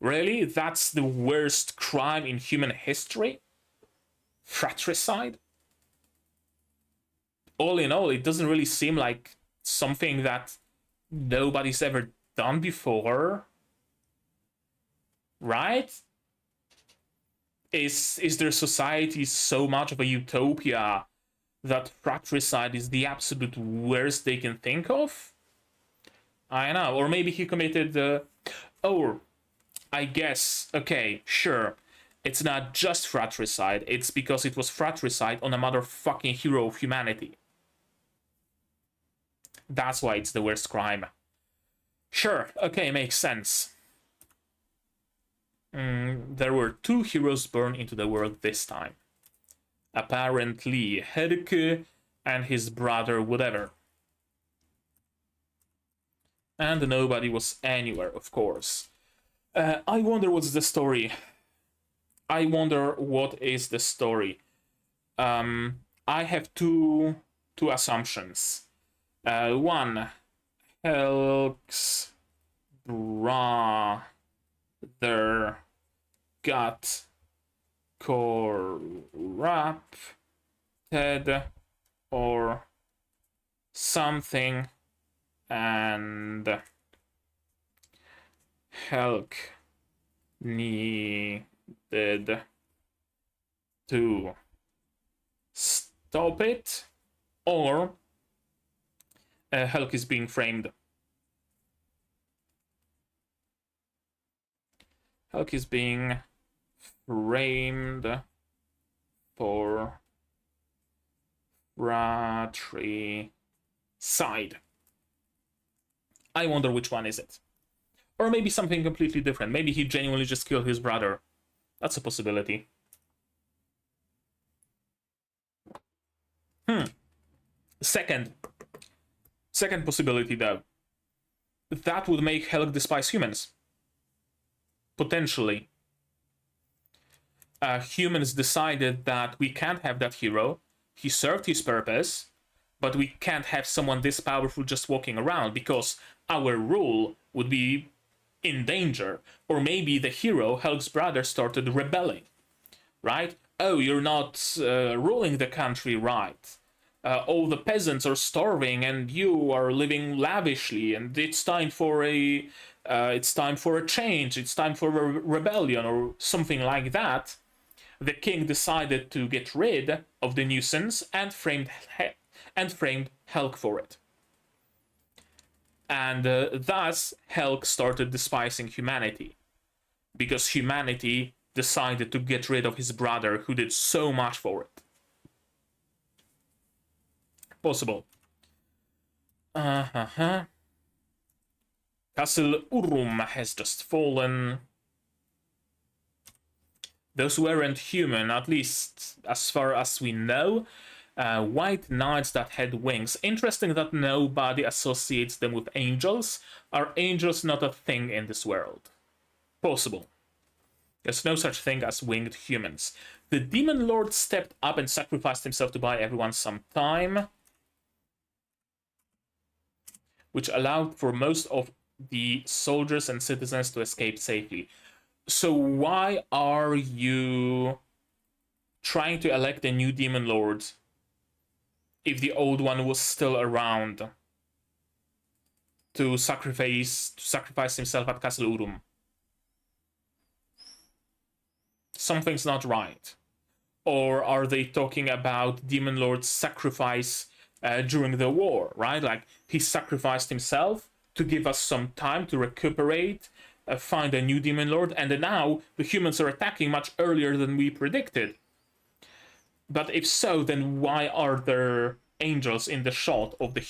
Really? That's the worst crime in human history? Fratricide? All in all, it doesn't really seem like something that nobody's ever done before. Right? Is their society so much of a utopia that fratricide is the absolute worst they can think of? I know. Or maybe he committed... or, I guess, okay, sure. It's not just fratricide, it's because it was fratricide on a motherfucking hero of humanity. That's why it's the worst crime. Sure, okay, makes sense. There were 2 heroes born into the world this time. Apparently, Helck and his brother whatever. And nobody was anywhere, of course. I wonder what's the story. I wonder what is the story. I have two assumptions. One, Helck's brother got corrupted or something, and Helck needed to stop it, or Helck is being framed. Helck is being framed for fratricide. I wonder which one is it. Or maybe something completely different. Maybe he genuinely just killed his brother. That's a possibility. Second possibility, though. That would make Helck despise humans. Potentially. Humans decided that we can't have that hero. He served his purpose, but we can't have someone this powerful just walking around because our rule would be in danger. Or maybe the hero, Helck's brother, started rebelling, right? Oh, you're not ruling the country right. All the peasants are starving and you are living lavishly, and it's time for a change, it's time for a rebellion or something like that. The king decided to get rid of the nuisance and framed Helck for it. And thus Helck started despising humanity, because humanity decided to get rid of his brother who did so much for it. Possible. Castle Urum has just fallen. Those weren't human, at least as far as we know. White knights that had wings. Interesting that nobody associates them with angels. Are angels not a thing in this world? Possible. There's no such thing as winged humans. The demon lord stepped up and sacrificed himself to buy everyone some time, which allowed for most of the soldiers and citizens to escape safely. So why are you trying to elect a new demon lord if the old one was still around to sacrifice himself at Castle Urum? Something's not right. Or are they talking about demon lord's sacrifice during the war, right? Like, he sacrificed himself to give us some time to recuperate, find a new demon lord, and then now the humans are attacking much earlier than we predicted. But if so, then why are there angels in the shot of the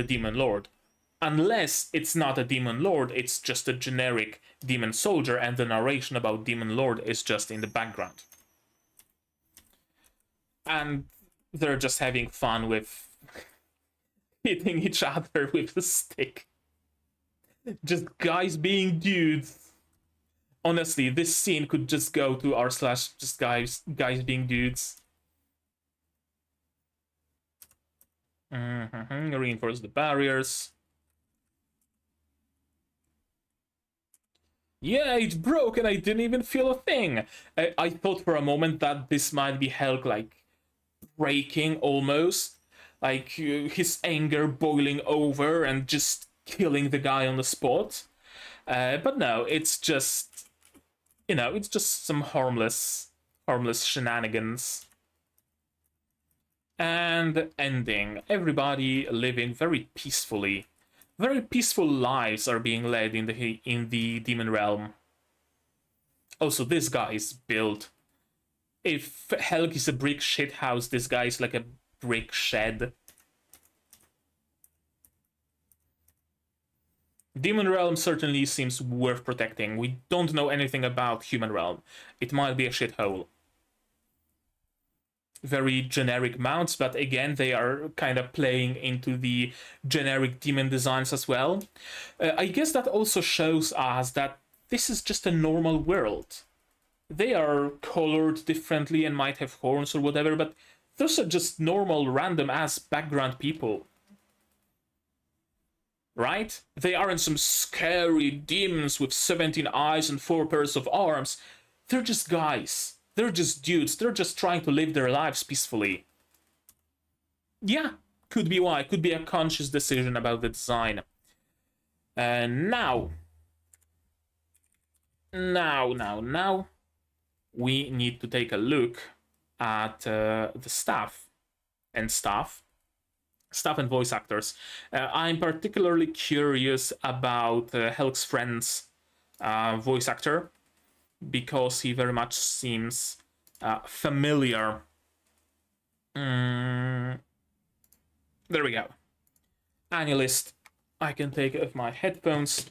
demon lord? Unless it's not a demon lord, it's just a generic demon soldier, and the narration about demon lord is just in the background. And they're just having fun with hitting each other with a stick. Just guys being dudes. Honestly, this scene could just go to r/ just guys being dudes. Reinforce the barriers. Yeah, it broke and I didn't even feel a thing. I thought for a moment that this might be Helck, like, breaking almost. Like, his anger boiling over and just killing the guy on the spot. But no, it's just, it's just some harmless shenanigans. And ending. Everybody living very peacefully. Very peaceful lives are being led in the demon realm. Also, this guy is built. If Helck is a brick shithouse, this guy is like a brick shed. Demon realm certainly seems worth protecting. We don't know anything about human realm. It might be a shithole. Very generic mounts, but again, they are kind of playing into the generic demon designs as well. I guess that also shows us that this is just a normal world. They are colored differently and might have horns or whatever, but those are just normal, random ass background people. Right? They aren't some scary demons with 17 eyes and 4 pairs of arms. They're just guys. They're just dudes. They're just trying to live their lives peacefully. Yeah, could be why. Could be a conscious decision about the design. Now, we need to take a look at the staff and voice actors. I'm particularly curious about Helck's friend's voice actor, because he very much seems familiar. There we go. Annulist. I can take off my headphones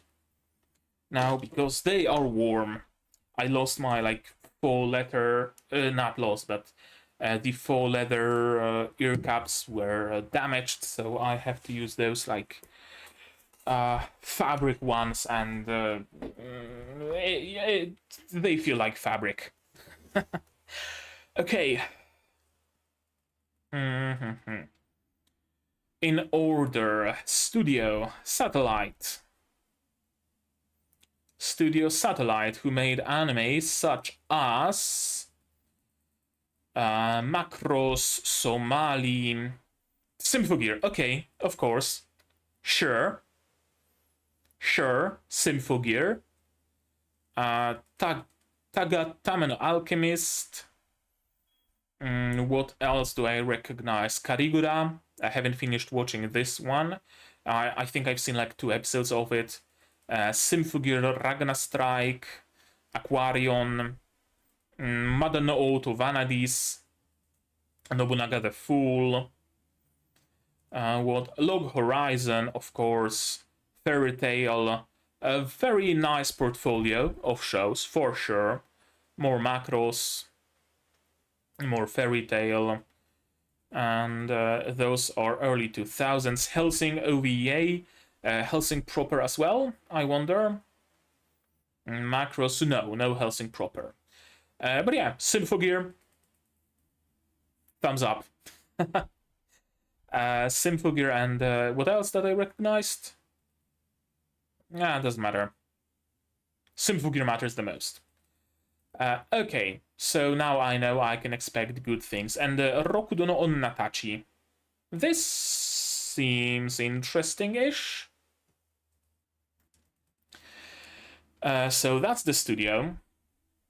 now because they are warm. I lost my like faux leather, not lost, but the faux leather ear caps were damaged, so I have to use those like fabric ones, and they feel like fabric. Okay. In order, Studio Satellite, who made anime such as Macross, Somali, Symphogear. Okay, of course. Sure, Symphogear. Tagamano Alchemist. What else do I recognize? Karigura. I haven't finished watching this one. I think I've seen like 2 episodes of it. Symphogear, Ragna Strike, Aquarion, Madano Oto, Vanadis, Nobunaga the Fool. Log Horizon, of course, Fairy Tail. A very nice portfolio of shows, for sure. More Macross, more Fairy Tail, and those are early 2000s. Hellsing OVA, Hellsing proper as well, I wonder. Macross, no Hellsing proper. But yeah, Symphogear, thumbs up. Symphogear, and what else that I recognized? It doesn't matter. Symphogear matters the most. Okay, so now I know I can expect good things. And Rokudo no Onnatachi. This seems interesting-ish. So that's the studio.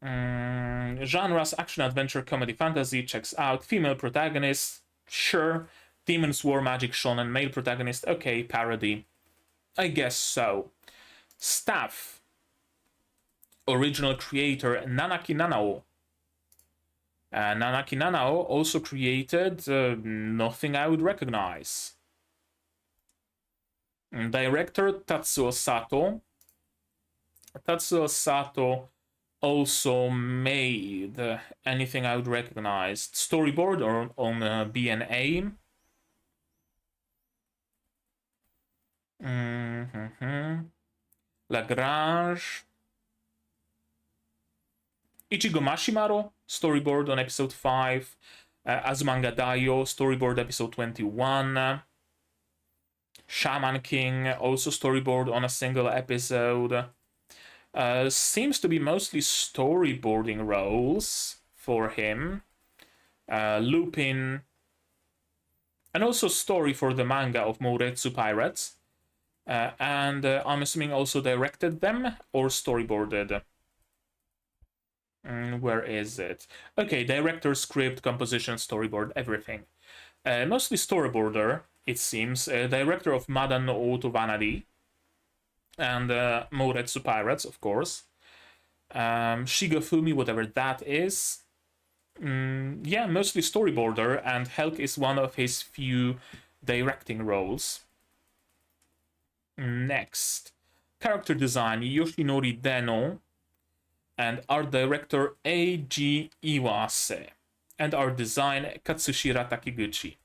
Genres: action, adventure, comedy, fantasy. Checks out. Female protagonist. Sure. Demon's War, magic, shonen. Male protagonist. Okay, parody. I guess so. Staff. Original creator Nanaki Nanao. Nanaki Nanao also created nothing I would recognize. Director Tatsuo Sato. Tatsuo Sato also made anything I would recognize. Storyboard on BNA. Lagrange. Ichigo Mashimaro, storyboard on episode 5. Azumanga Daioh, storyboard episode 21. Shaman King, also storyboard on a single episode. Seems to be mostly storyboarding roles for him. Lupin. And also story for the manga of Mouretsu Pirates. And I'm assuming also directed them or storyboarded. Where is it? Okay, director, script, composition, storyboard, everything. Mostly storyboarder, it seems. Director of Madan no Oto Vanadi. And Mouretsu Pirates, of course. Shigofumi, whatever that is. Yeah, mostly storyboarder, and Helck is one of his few directing roles. Next, character design, Yoshinori Deno, and art director A.G. Iwase, and art design Katsushira Takiguchi.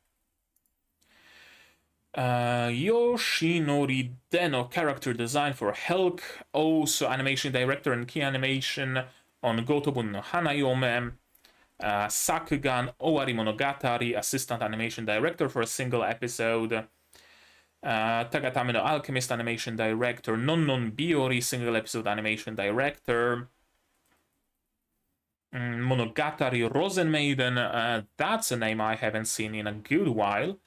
Yoshinori Deno, character design for Helck, also animation director and key animation on Gotobun no Hanayome. Sakugan Owari Monogatari, assistant animation director for a single episode. Tagatame no Alchemist, animation director. Non Non Biori, single episode animation director. Monogatari Rosenmaiden, that's a name I haven't seen in a good while.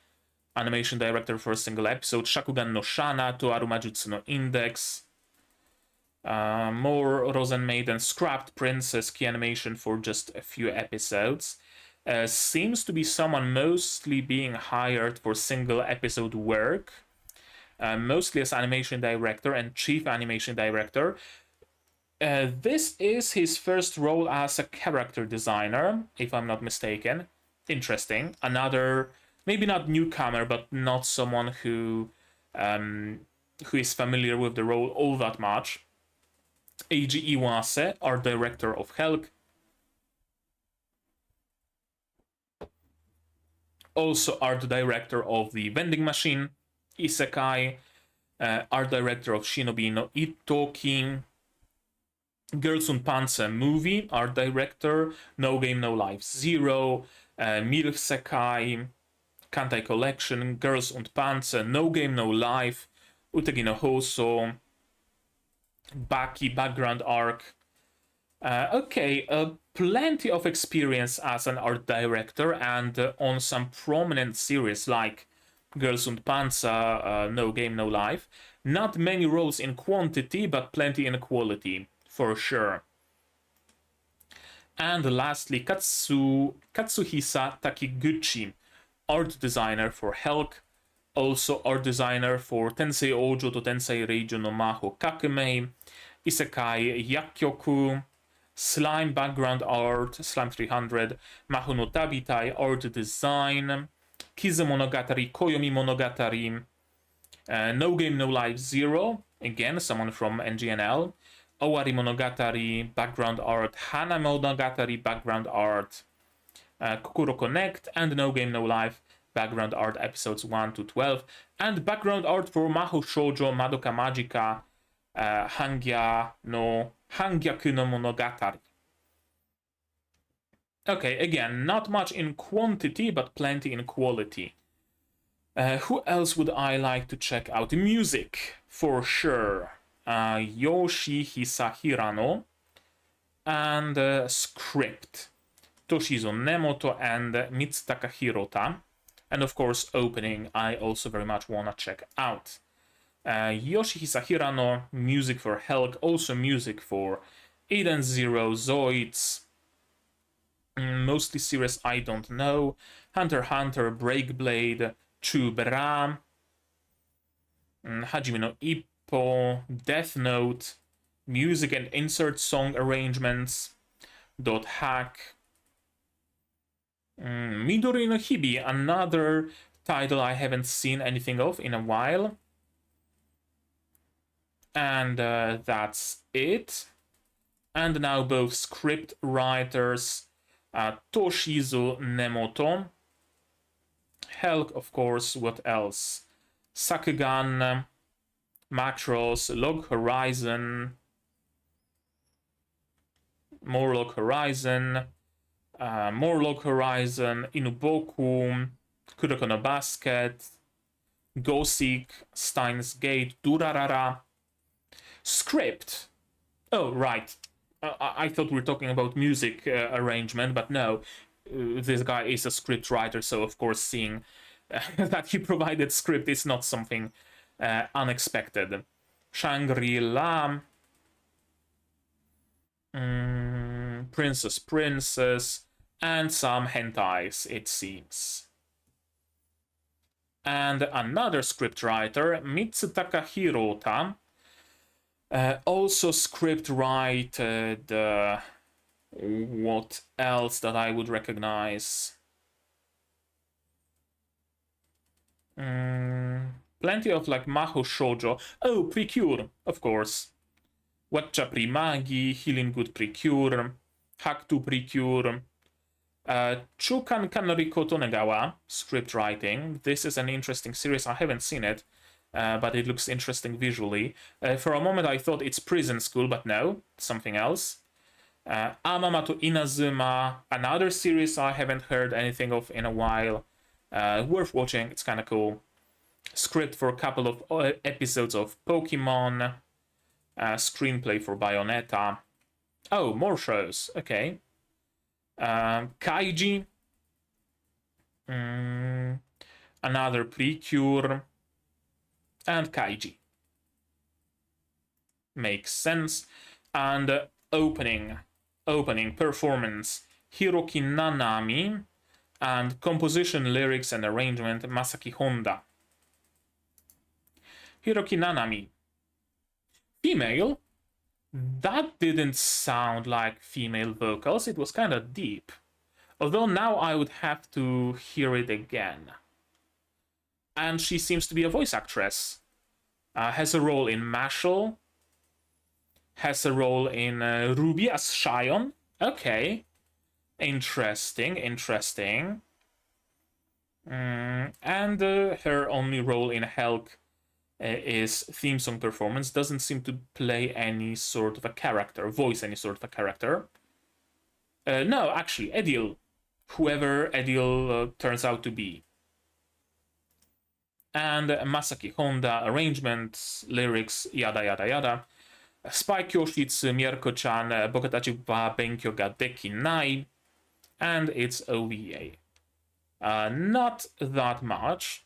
Animation director for a single episode. Shakugan no Shana, Toaru Majutsu no Index. More Rosenmaiden, Scrapped Princess, key animation for just a few episodes. Seems to be someone mostly being hired for single episode work. Mostly as animation director and chief animation director. This is his first role as a character designer, if I'm not mistaken. Interesting. Another, maybe not newcomer, but not someone who is familiar with the role all that much. Eiji Iwase, art director of Helck. Also art director of The Vending Machine, Isekai. Art director of Shinobi no Itoki. Girls und Panzer movie, art director, No Game No Life 0. Milf Sekai, Kantai Collection, Girls und Panzer, No Game No Life, Utagi no Hoso. Baki, background arc. Okay, plenty of experience as an art director and on some prominent series like Girls und Panzer, No Game No Life. Not many roles in quantity, but plenty in quality, for sure. And lastly, Katsuhisa Takiguchi, art designer for Helck, also art designer for Tensei Ojo to Tensei Reijo no Maho Kakemei, Isekai Yakkyoku, Slime background art, Slime 300, Maho no Tabitai art design, Kizu Monogatari, Koyomi Monogatari, No Game No Life 0, again someone from NGNL, Owari Monogatari background art, Hana Monogatari background art, Kokoro Connect, and No Game No Life background art episodes 1 to 12, and background art for Maho Shoujo Madoka Magica, Hangyaku no Monogatari. Okay, again, not much in quantity, but plenty in quality. Who else would I like to check out? Music, for sure. Yoshihisa Hirano. And script. Toshizo Nemoto and Mitsutaka Hirota. And of course, opening, I also very much want to check out. Yoshihisa Hirano, music for Helck, also music for Eden Zero, Zoids, mostly series I don't know, Hunter x Hunter, Breakblade, Chubera, Hajime no Ippo, Death Note, music and insert song arrangements, .hack, Midori no Hibi, another title I haven't seen anything of in a while. And that's it. And now both script writers, Toshizo Nemoto, Helck, of course, what else? Sakugan, Macros, Log Horizon, more Log Horizon, Inuboku, Kuroko no Basket, Gosik, Steins Gate, Durarara, Script. Oh, right. I thought we were talking about music arrangement, but no. This guy is a script writer, so of course seeing that he provided script is not something unexpected. Shangri-La, Princess, and some hentais, it seems. And another scriptwriter, Mitsutaka Hirota, also scriptwriter. What else that I would recognize? Plenty of like Maho Shoujo. Oh, Precure, of course. Watcha Primagi, Healing Good Precure, Hack to Precure, Chukan Kanariko Tonegawa, script writing. This is an interesting series. I haven't seen it, but it looks interesting visually. For a moment I thought it's Prison School, but no, something else. Amamato Inazuma, another series I haven't heard anything of in a while. Worth watching, it's kind of cool. Script for a couple of episodes of Pokemon. Screenplay for Bayonetta. Oh, more shows. Okay. Kaiji. Another Precure. And Kaiji. Makes sense. And opening performance, Hiroki Nanami. And composition, lyrics, and arrangement, Masaki Honda. Hiroki Nanami. Female? That didn't sound like female vocals, it was kind of deep. Although now I would have to hear it again. And she seems to be a voice actress. Has a role in Mashal. Has a role in Ruby as Shion. Okay. Interesting. And her only role in Helck is theme song performance. Doesn't seem to play any sort of a character, voice any sort of a character. No, actually, Edil. Whoever Edil turns out to be. And Masaki Honda, arrangements, lyrics, yada yada yada. Spike Yoshitsu, Mierko-chan, Bokatachi wa Benkyo ga Dekinai. And it's OVA. Not that much.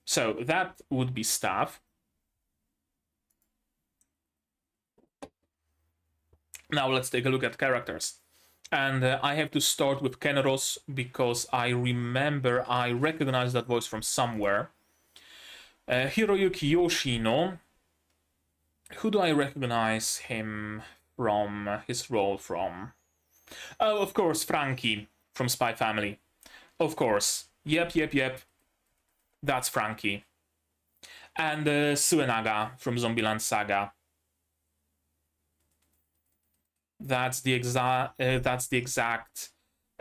So that would be staff. Now let's take a look at characters. And I have to start with Kenros because I remember I recognize that voice from somewhere. Hiroyuki Yoshino. Who do I recognize him from, his role from? Oh, of course, Frankie from Spy Family. Of course. Yep. That's Frankie. And Suenaga from Zombieland Saga. That's the exact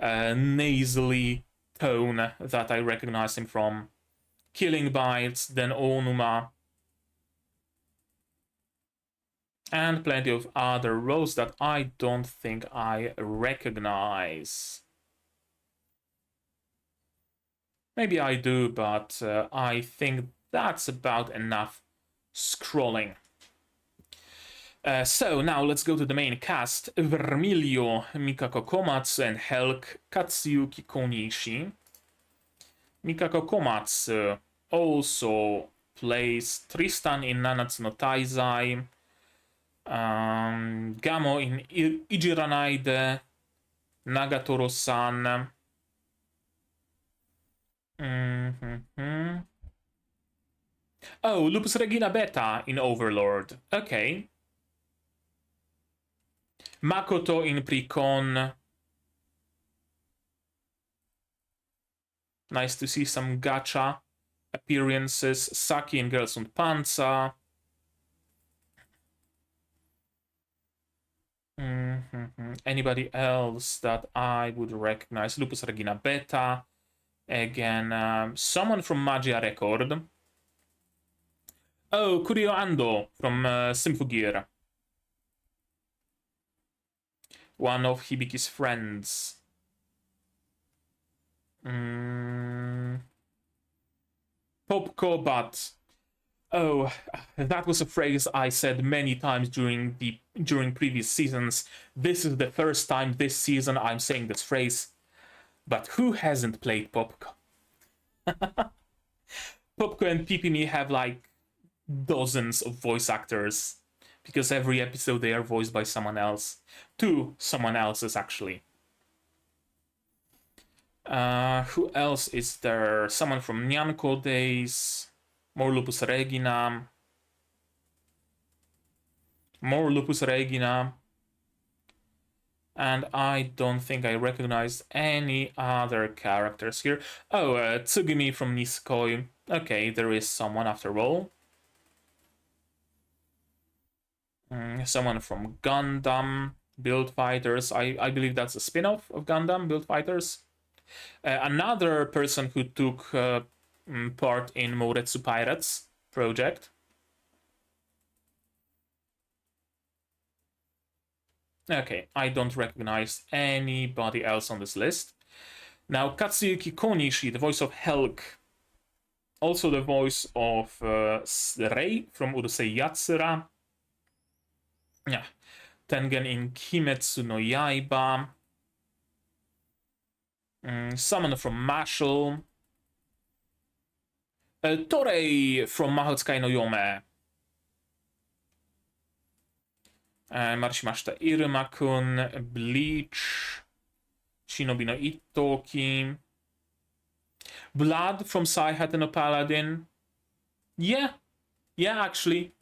nasally tone that I recognize him from. Killing Bites, then Onuma. And plenty of other roles that I don't think I recognize. Maybe I do, but I think that's about enough scrolling. So now let's go to the main cast. Vermilio, Mikako Komatsu, and Helck Katsuyuki Konishi. Mikako Komatsu also plays Tristan in Nanatsu no Taizai, Gamo in Ijiranaide, Nagatoro-san. Oh, Lupus Regina Beta in Overlord. Okay. Makoto in Precon. Nice to see some gacha appearances. Saki in Girls und Panzer. Anybody else that I would recognize? Lupus Regina Beta. Again, someone from Magia Record. Oh, Kurio Ando from Symphogear. One of Hibiki's friends. Popko, but oh, that was a phrase I said many times during previous seasons. This is the first time this season I'm saying this phrase. But who hasn't played Popko? Popko and PPME have like dozens of voice actors because every episode they are voiced by someone else. Two someone else's actually. Who else is there? Someone from Nyanko days. More Lupus Regina. More Lupus Regina. And I don't think I recognized any other characters here. Oh, Tsugumi from Nisekoi. Okay, there is someone after all. Someone from Gundam Build Fighters. I believe that's a spin-off of Gundam Build Fighters. Another person who took part in Moretsu Pirates project. Okay, I don't recognize anybody else on this list. Now, Katsuyuki Konishi, the voice of Helck. Also the voice of Rei from Urusei Yatsura. Yeah. Tengen in Kimetsu no Yaiba. Someone from Mashle. Torei from Mahotsukai no Yome. Marishimashita Iruma-kun, Bleach, Shinobi no Ittoki, Blood from Saihate no Paladin. Yeah, actually.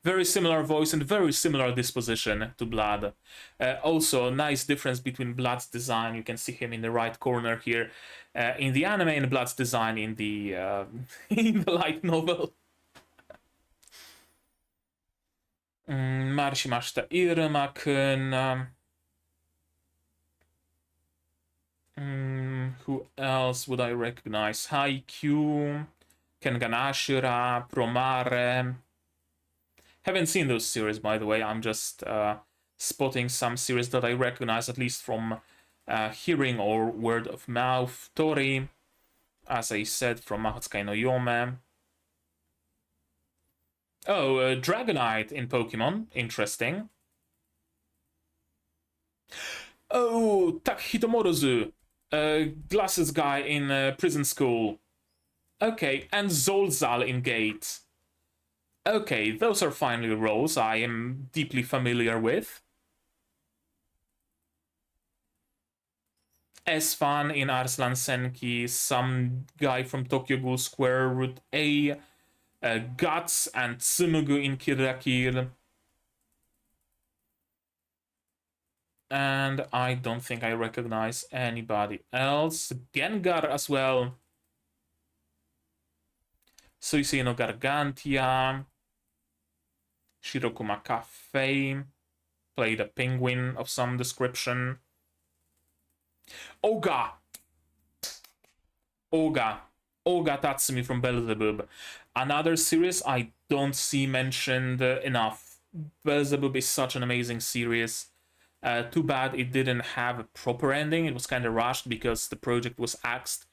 Very similar voice and very similar disposition to Blood. Also, a nice difference between Blood's design. You can see him in the right corner here. In the anime and Blood's design in the, in the light novel. Marishimashita Iruma-kun. Who else would I recognize? Haikyuu, Kengan Ashura, Promare. Haven't seen those series, by the way. I'm just spotting some series that I recognize, at least from hearing or word of mouth. Tori, as I said, from Mahotsukai no Yome. Oh, Dragonite in Pokemon. Interesting. Oh, Takahito Morozu. Glasses guy in Prison School. Okay, and Zolzal in Gate. Okay, those are finally roles I am deeply familiar with. Esfan in Arslan Senki, some guy from Tokyo Ghoul Square Route A, Guts and Tsumugu in Kirakir. And I don't think I recognize anybody else. Gengar as well. Suisei no Gargantia. Shirokuma Cafe. Played a penguin of some description. Oga Tatsumi from Beelzebub. Another series I don't see mentioned enough. Beelzebub is such an amazing series. Too bad it didn't have a proper ending. It was kind of rushed because the project was axed.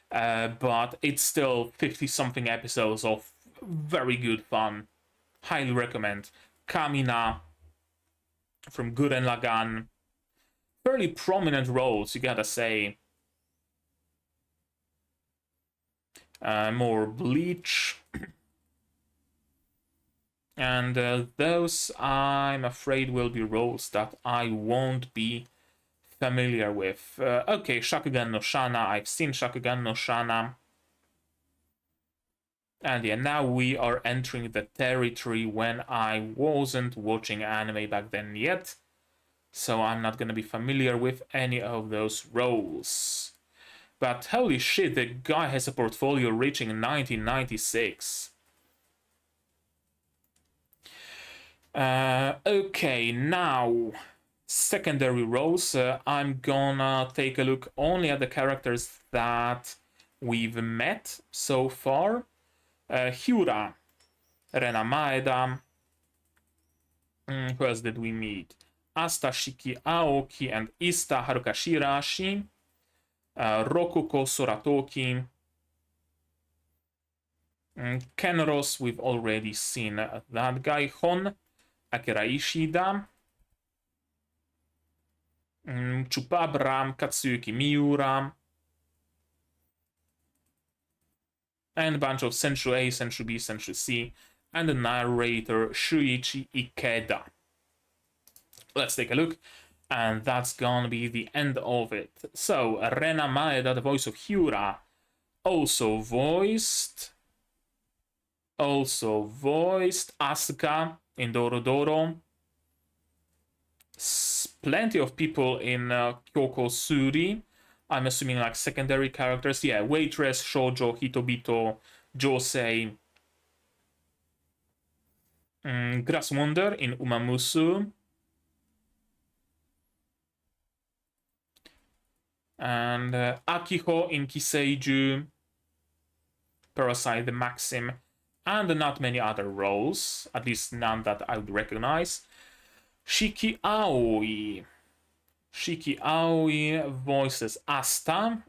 But it's still 50-something episodes of very good fun. Highly recommend. Kamina from Gurren Lagann. Fairly prominent roles, you gotta say. More Bleach. And those, I'm afraid, will be roles that I won't be familiar with. Okay, Shakugan no Shana. I've seen Shakugan no Shana. And yeah, now we are entering the territory when I wasn't watching anime back then yet. So I'm not gonna be familiar with any of those roles. But holy shit, the guy has a portfolio reaching 1996. Okay, now secondary roles. I'm gonna take a look only at the characters that we've met so far. Hyura Rena Maeda. Who else did we meet? Asta Shiki Aoki and Ista Haruka Shirashi. Rokuko Soratoki. Kenros, we've already seen that guy. Hon Akira Ishida. Chupabra, Katsuki Miura. And a bunch of Senshu A, Senshu B, Senshu C. And the narrator Shuichi Ikeda. Let's take a look. And that's gonna be the end of it. So, Rena Maeda, the voice of Hyura, also voiced Asuka in Doro Doro. Plenty of people in Kyoko Suri. I'm assuming like secondary characters. Yeah, Waitress, Shoujo, Hitobito, Josei. Grass Wonder in Umamusu. And Akiho in Kiseiju. Parasite the Maxim. And not many other roles. At least none that I would recognize. Shiki Aoi. Shiki Aoi voices Asta,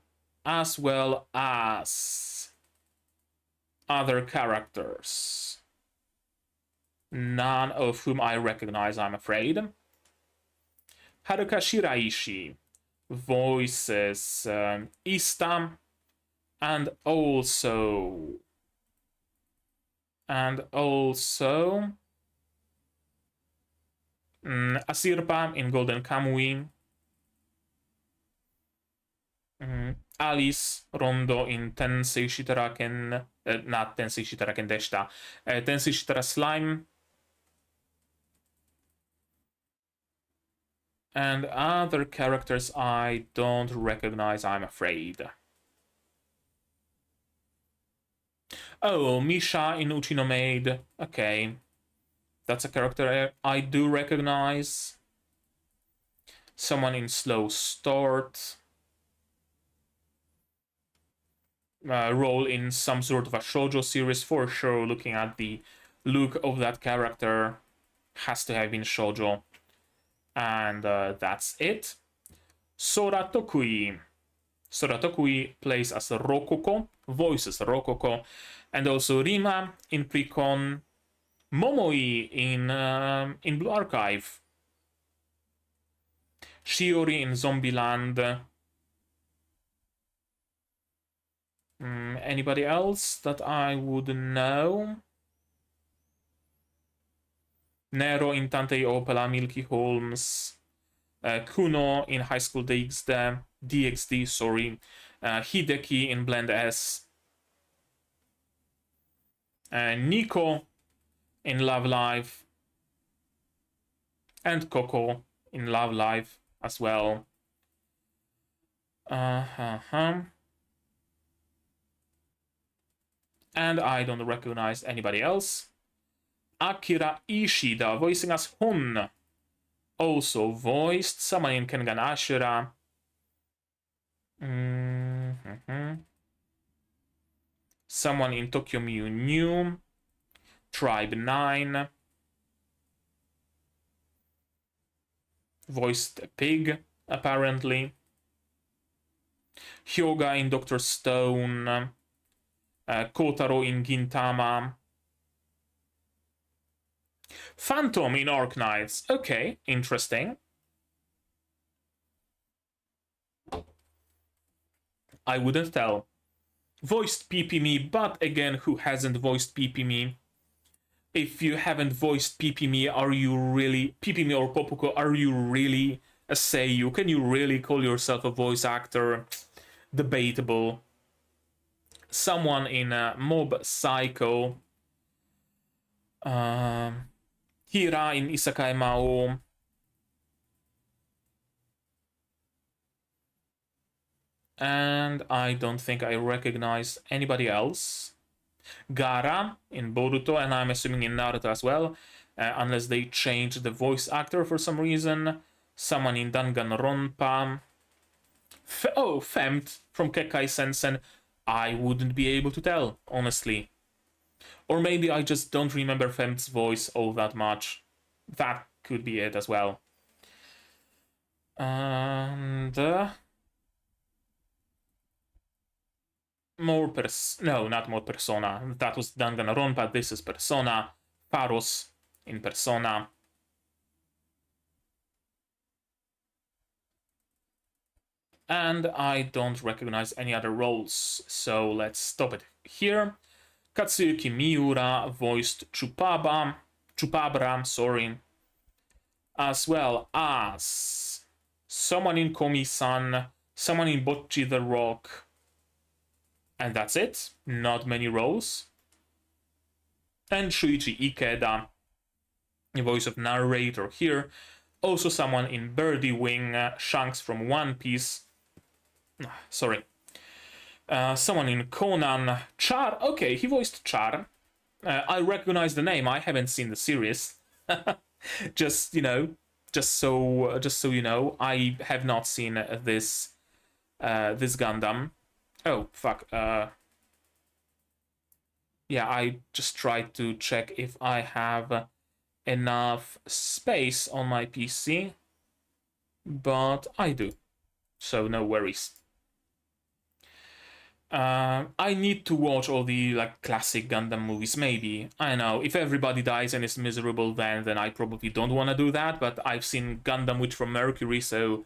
as well as other characters, none of whom I recognize, I'm afraid. Haruka Shiraishi voices Ista, and also Asirpa in Golden Kamui. Alice Rondo in Tensei Shitaraken, not Tensei Shitaraken Deshita, Tensei Shitara Slime. And other characters I don't recognize, I'm afraid. Oh, Misha in Uchi no Maid. Okay. That's a character I do recognize. Someone in Slow Start. Role in some sort of a shoujo series for sure. Looking at the look of that character, has to have been shoujo. And that's it. Sora Tokui. Sora Tokui plays as Rokoko, voices Rokoko, and also Rima in Precon, Momoi in Blue Archive, Shiori in Zombieland. Anybody else that I would know? Nero in Tantei Opera, Milky Holmes, Kuno in High School DxD, sorry, Hideki in Blend S, Nico in Love Live, and Coco in Love Live as well. And I don't recognize anybody else. Akira Ishida voicing as Hon. Also voiced someone in Kengan Ashura. Someone in Tokyo Mew New. Tribe 9. Voiced a pig, apparently. Hyoga in Dr. Stone. Kotaro in Gintama. Phantom in Arc Knights. Okay, interesting. I wouldn't tell. Voiced PP-me, but again, who hasn't voiced PP-me? If you haven't voiced PP-me, are you really... PP-me or Popuko, are you really a seiyuu? Can you really call yourself a voice actor? Debatable. Someone in Mob Psycho. Hira in Isekai Mao. And I don't think I recognize anybody else. Gara in Boruto, and I'm assuming in Naruto as well, unless they change the voice actor for some reason. Someone in Danganronpa. Femmt from Kekkai Sensen. I wouldn't be able to tell, honestly. Or maybe I just don't remember Fem's voice all that much. That could be it as well. And no, not more Persona. That was Danganronpa, but this is Persona. Pharos in Persona. And I don't recognize any other roles, so let's stop it here. Katsuyuki Miura voiced Chupabra, sorry, as well as someone in Komi-san, someone in Bocchi the Rock, and that's it. Not many roles. And Shuichi Ikeda, the voice of narrator here. Also someone in Birdie Wing, Shanks from One Piece. Sorry. Someone in Conan. Char. Okay, he voiced Char. I recognize the name. I haven't seen the series. just so you know, I have not seen this Gundam. Oh fuck. Yeah, I just tried to check if I have enough space on my PC, but I do, so no worries. I need to watch all the classic Gundam movies, maybe. I know, if everybody dies and is miserable then I probably don't want to do that, but I've seen Gundam Witch from Mercury, so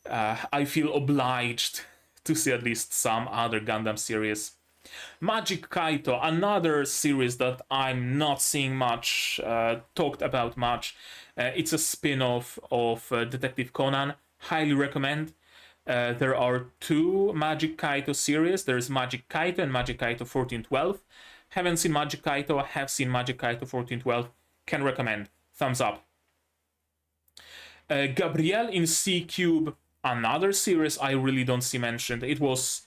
I feel obliged to see at least some other Gundam series. Magic Kaito, another series that I'm not seeing much talked about much. It's a spin-off of Detective Conan. Highly recommend. There are two Magic Kaito series. There's Magic Kaito and Magic Kaito 1412. Haven't seen Magic Kaito, have seen Magic Kaito 1412. Can recommend. Thumbs up. Gabrielle in C-Cube, another series I really don't see mentioned. It was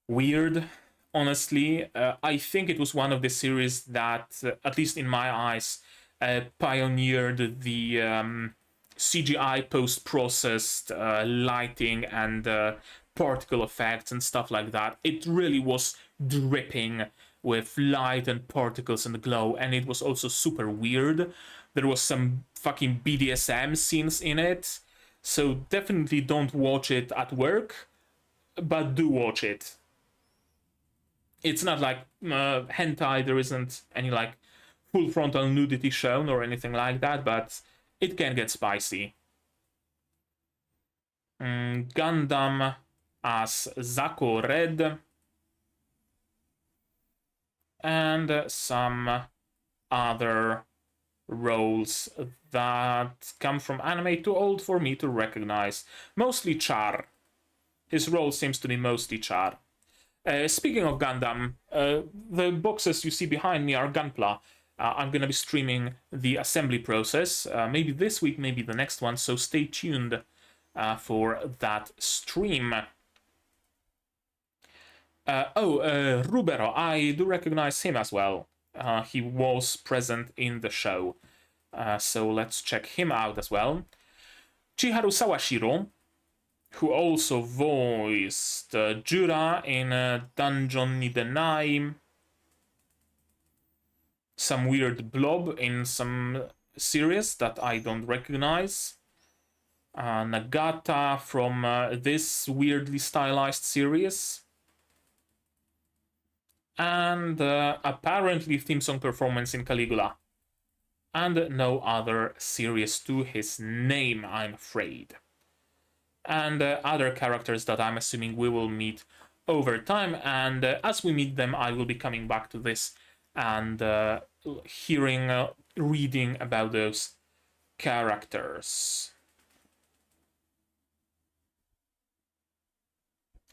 weird, honestly. I think it was one of the series that, at least in my eyes, pioneered the CGI post-processed lighting and particle effects and stuff like that. It really was dripping with light and particles and glow, and it was also super weird. There was some fucking BDSM scenes in it, so definitely don't watch it at work, but do watch it. It's not like hentai, there isn't any full frontal nudity shown or anything like that, but it can get spicy. Gundam as Zako Red. And some other roles that come from anime too old for me to recognize. Mostly Char. His role seems to be mostly Char. Speaking of Gundam, the boxes you see behind me are Gunpla. I'm gonna be streaming the assembly process, maybe this week, maybe the next one, so stay tuned for that stream. Rubero, I do recognize him as well. He was present in the show, so let's check him out as well. Chiharu Sawashiro, who also voiced Jura in Dungeon ni Denai, some weird blob in some series that I don't recognize, Nagata from this weirdly stylized series, and apparently theme song performance in Caligula, and no other series to his name, I'm afraid. And other characters that I'm assuming we will meet over time, and as we meet them I will be coming back to this and reading about those characters.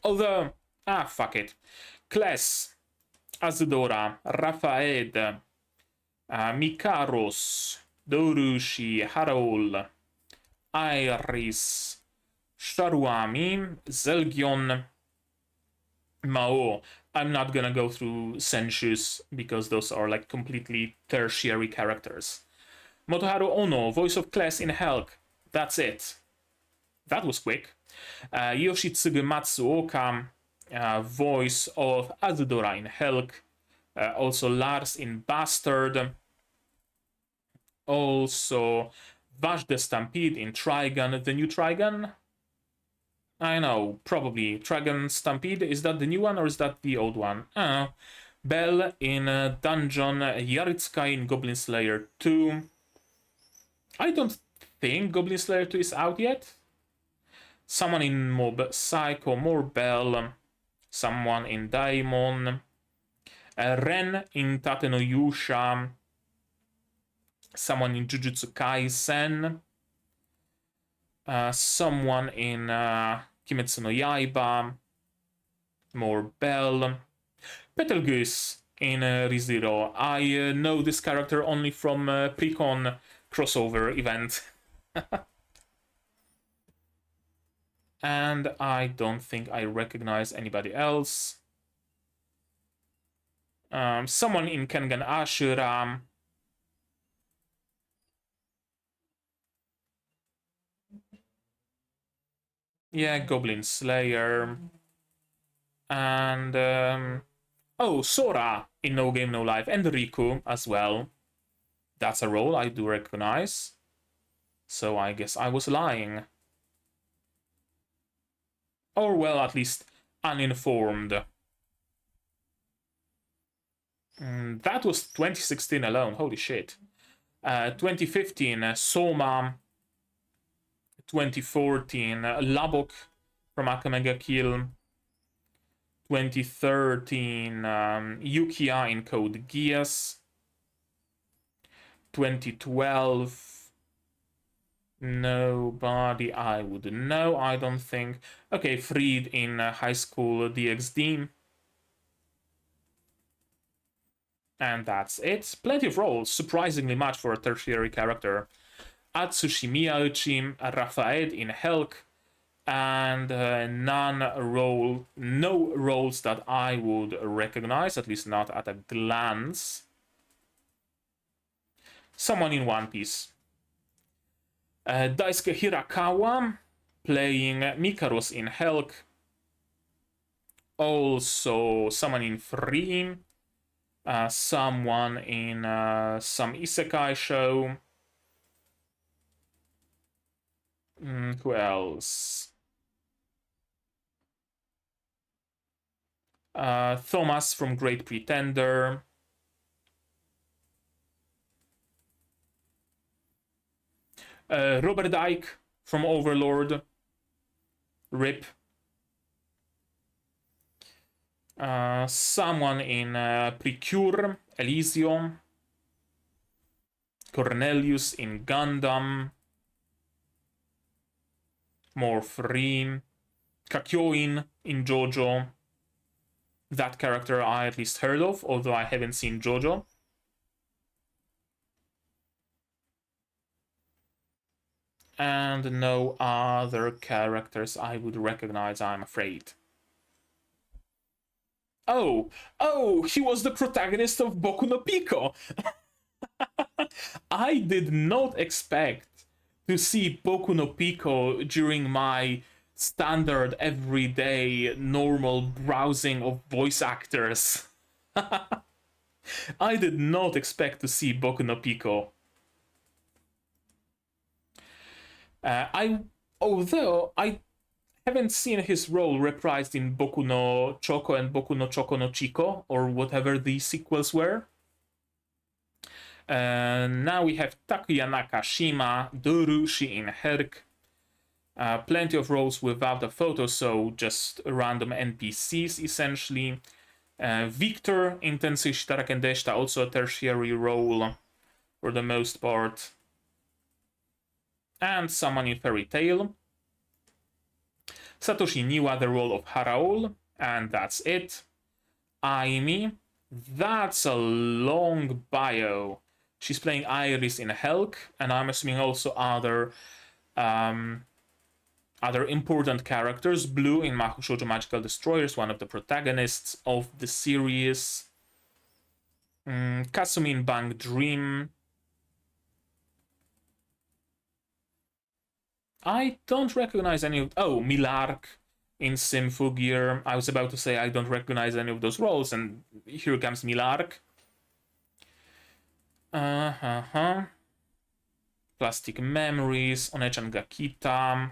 Although, fuck it. Kles, Azudora, Rafaed, Mikaros, Dorushi, Harol, Iris, Sharuami, Zelgion, Mao. I'm not gonna go through Senshus because those are completely tertiary characters. Motoharu Ono, voice of Kles in Helck. That's it. That was quick. Yoshitsugu Matsuoka, voice of Azudora in Helck. Also Lars in Bastard. Also Vash the Stampede in Trigun. The new Trigun? I know, probably. Trigun Stampede, is that the new one or is that the old one? Bell in Dungeon, Yaritska in Goblin Slayer 2. I don't think Goblin Slayer 2 is out yet. Someone in Mob Psycho, more Bell. Someone in Daimon. Ren in Tate no Yusha. Someone in Jujutsu Kaisen. Someone in Kimetsu no Yaiba. More Bell. Betelgeuse in ReZero. I know this character only from Precon crossover event. And I don't think I recognize anybody else. Someone in Kengan Ashura. Yeah, Goblin Slayer. And oh, Sora in No Game No Life, and Riku as well. That's a role I do recognize. So I guess I was lying. Or well, at least uninformed. That was 2016 alone, holy shit. 2015, Soma. 2014, Labok from Akamega Kill. 2013, Yukiya in Code Geass. 2012, nobody I would know, I don't think. Okay, Fried in High School DxD. And that's it. Plenty of roles, surprisingly much for a tertiary character. Atsushi Miyauchi, Rafael in Helck, and no roles that I would recognize, at least not at a glance. Someone in One Piece. Daisuke Hirakawa playing Mikaros in Helck. Also someone in Free. Someone in some isekai show. Who else? Thomas from Great Pretender. Robert Dyke from Overlord. RIP. Someone in Precure, Elysium. Cornelius in Gundam. More Free. Kakyoin in JoJo. That character I at least heard of, although I haven't seen JoJo. And no other characters I would recognize, I'm afraid. Oh, he was the protagonist of Boku no Pico! I did not expect to see Boku no Pico during my standard, everyday, normal browsing of voice actors. I did not expect to see Boku no Pico. Although I haven't seen his role reprised in Boku no Choco and Boku no Choco no Chico, or whatever the sequels were. Now we have Takuya Nakashima, Dorushi in Herc. Plenty of roles without a photo, so just random NPCs essentially. Victor in Tensei Shitaraken Deshita, also a tertiary role for the most part. And someone in Fairy Tail. Satoshi Niwa, the role of Haraol, and that's it. Aimi, that's a long bio. She's playing Iris in Helck, and I'm assuming also other important characters. Blue in Mahou Shoujo Magical Destroyers, one of the protagonists of the series. Kasumi in Bang Dream. I don't recognize any of... Oh, Milark in Symphogear. I was about to say I don't recognize any of those roles, and here comes Milark. Plastic Memories, Onechan Gakita,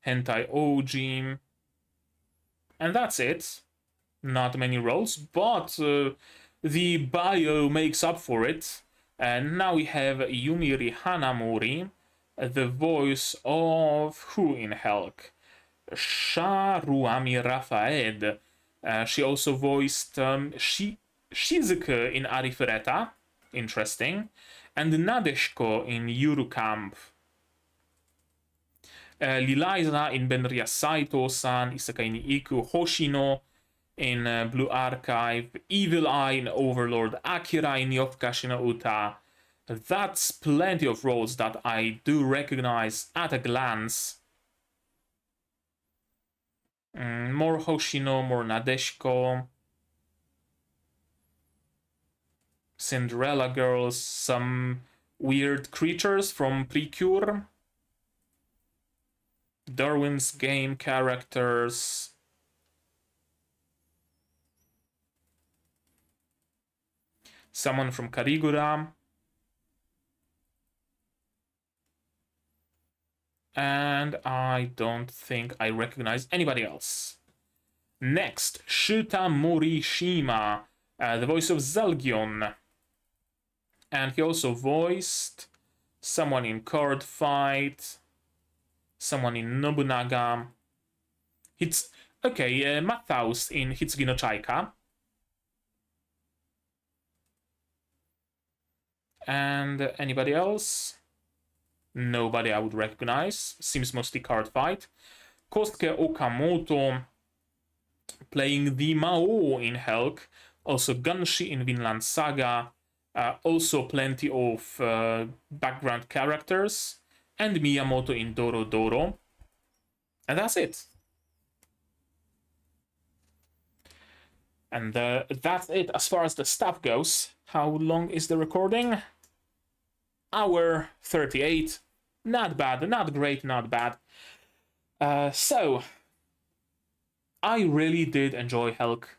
Hentai Ojim, and that's it. Not many roles, but the bio makes up for it. And now we have Yumiri Hanamori, the voice of who in Helck? Sharuami Rafaed. She also voiced Shizuke in Arifureta, interesting, and Nadeshko in Yuru-Camp. Liliza in Benria Saito-san, Isekai ni Iku Hoshino in Blue Archive, Evil Eye in Overlord, Akira in Yofukashi no Uta. That's plenty of roles that I do recognize at a glance. More Hoshino, more Nadeshko. Cinderella Girls, some weird creatures from Precure. Darwin's Game characters. Someone from Karigura. And I don't think I recognize anybody else. Next, Shuta Morishima, the voice of Zelgion. And he also voiced someone in Card Fight, someone in Nobunaga. It's okay, Mathaus in Hitsugi no Chaika. And anybody else? Nobody I would recognize. Seems mostly Card Fight. Kosuke Okamoto playing the Mao in Helck. Also Gunshi in Vinland Saga. Also plenty of background characters. And Miyamoto in Doro Doro. And that's it. And that's it as far as the stuff goes. How long is the recording? Hour 38. Not bad, not great, not bad. So, I really did enjoy Helck.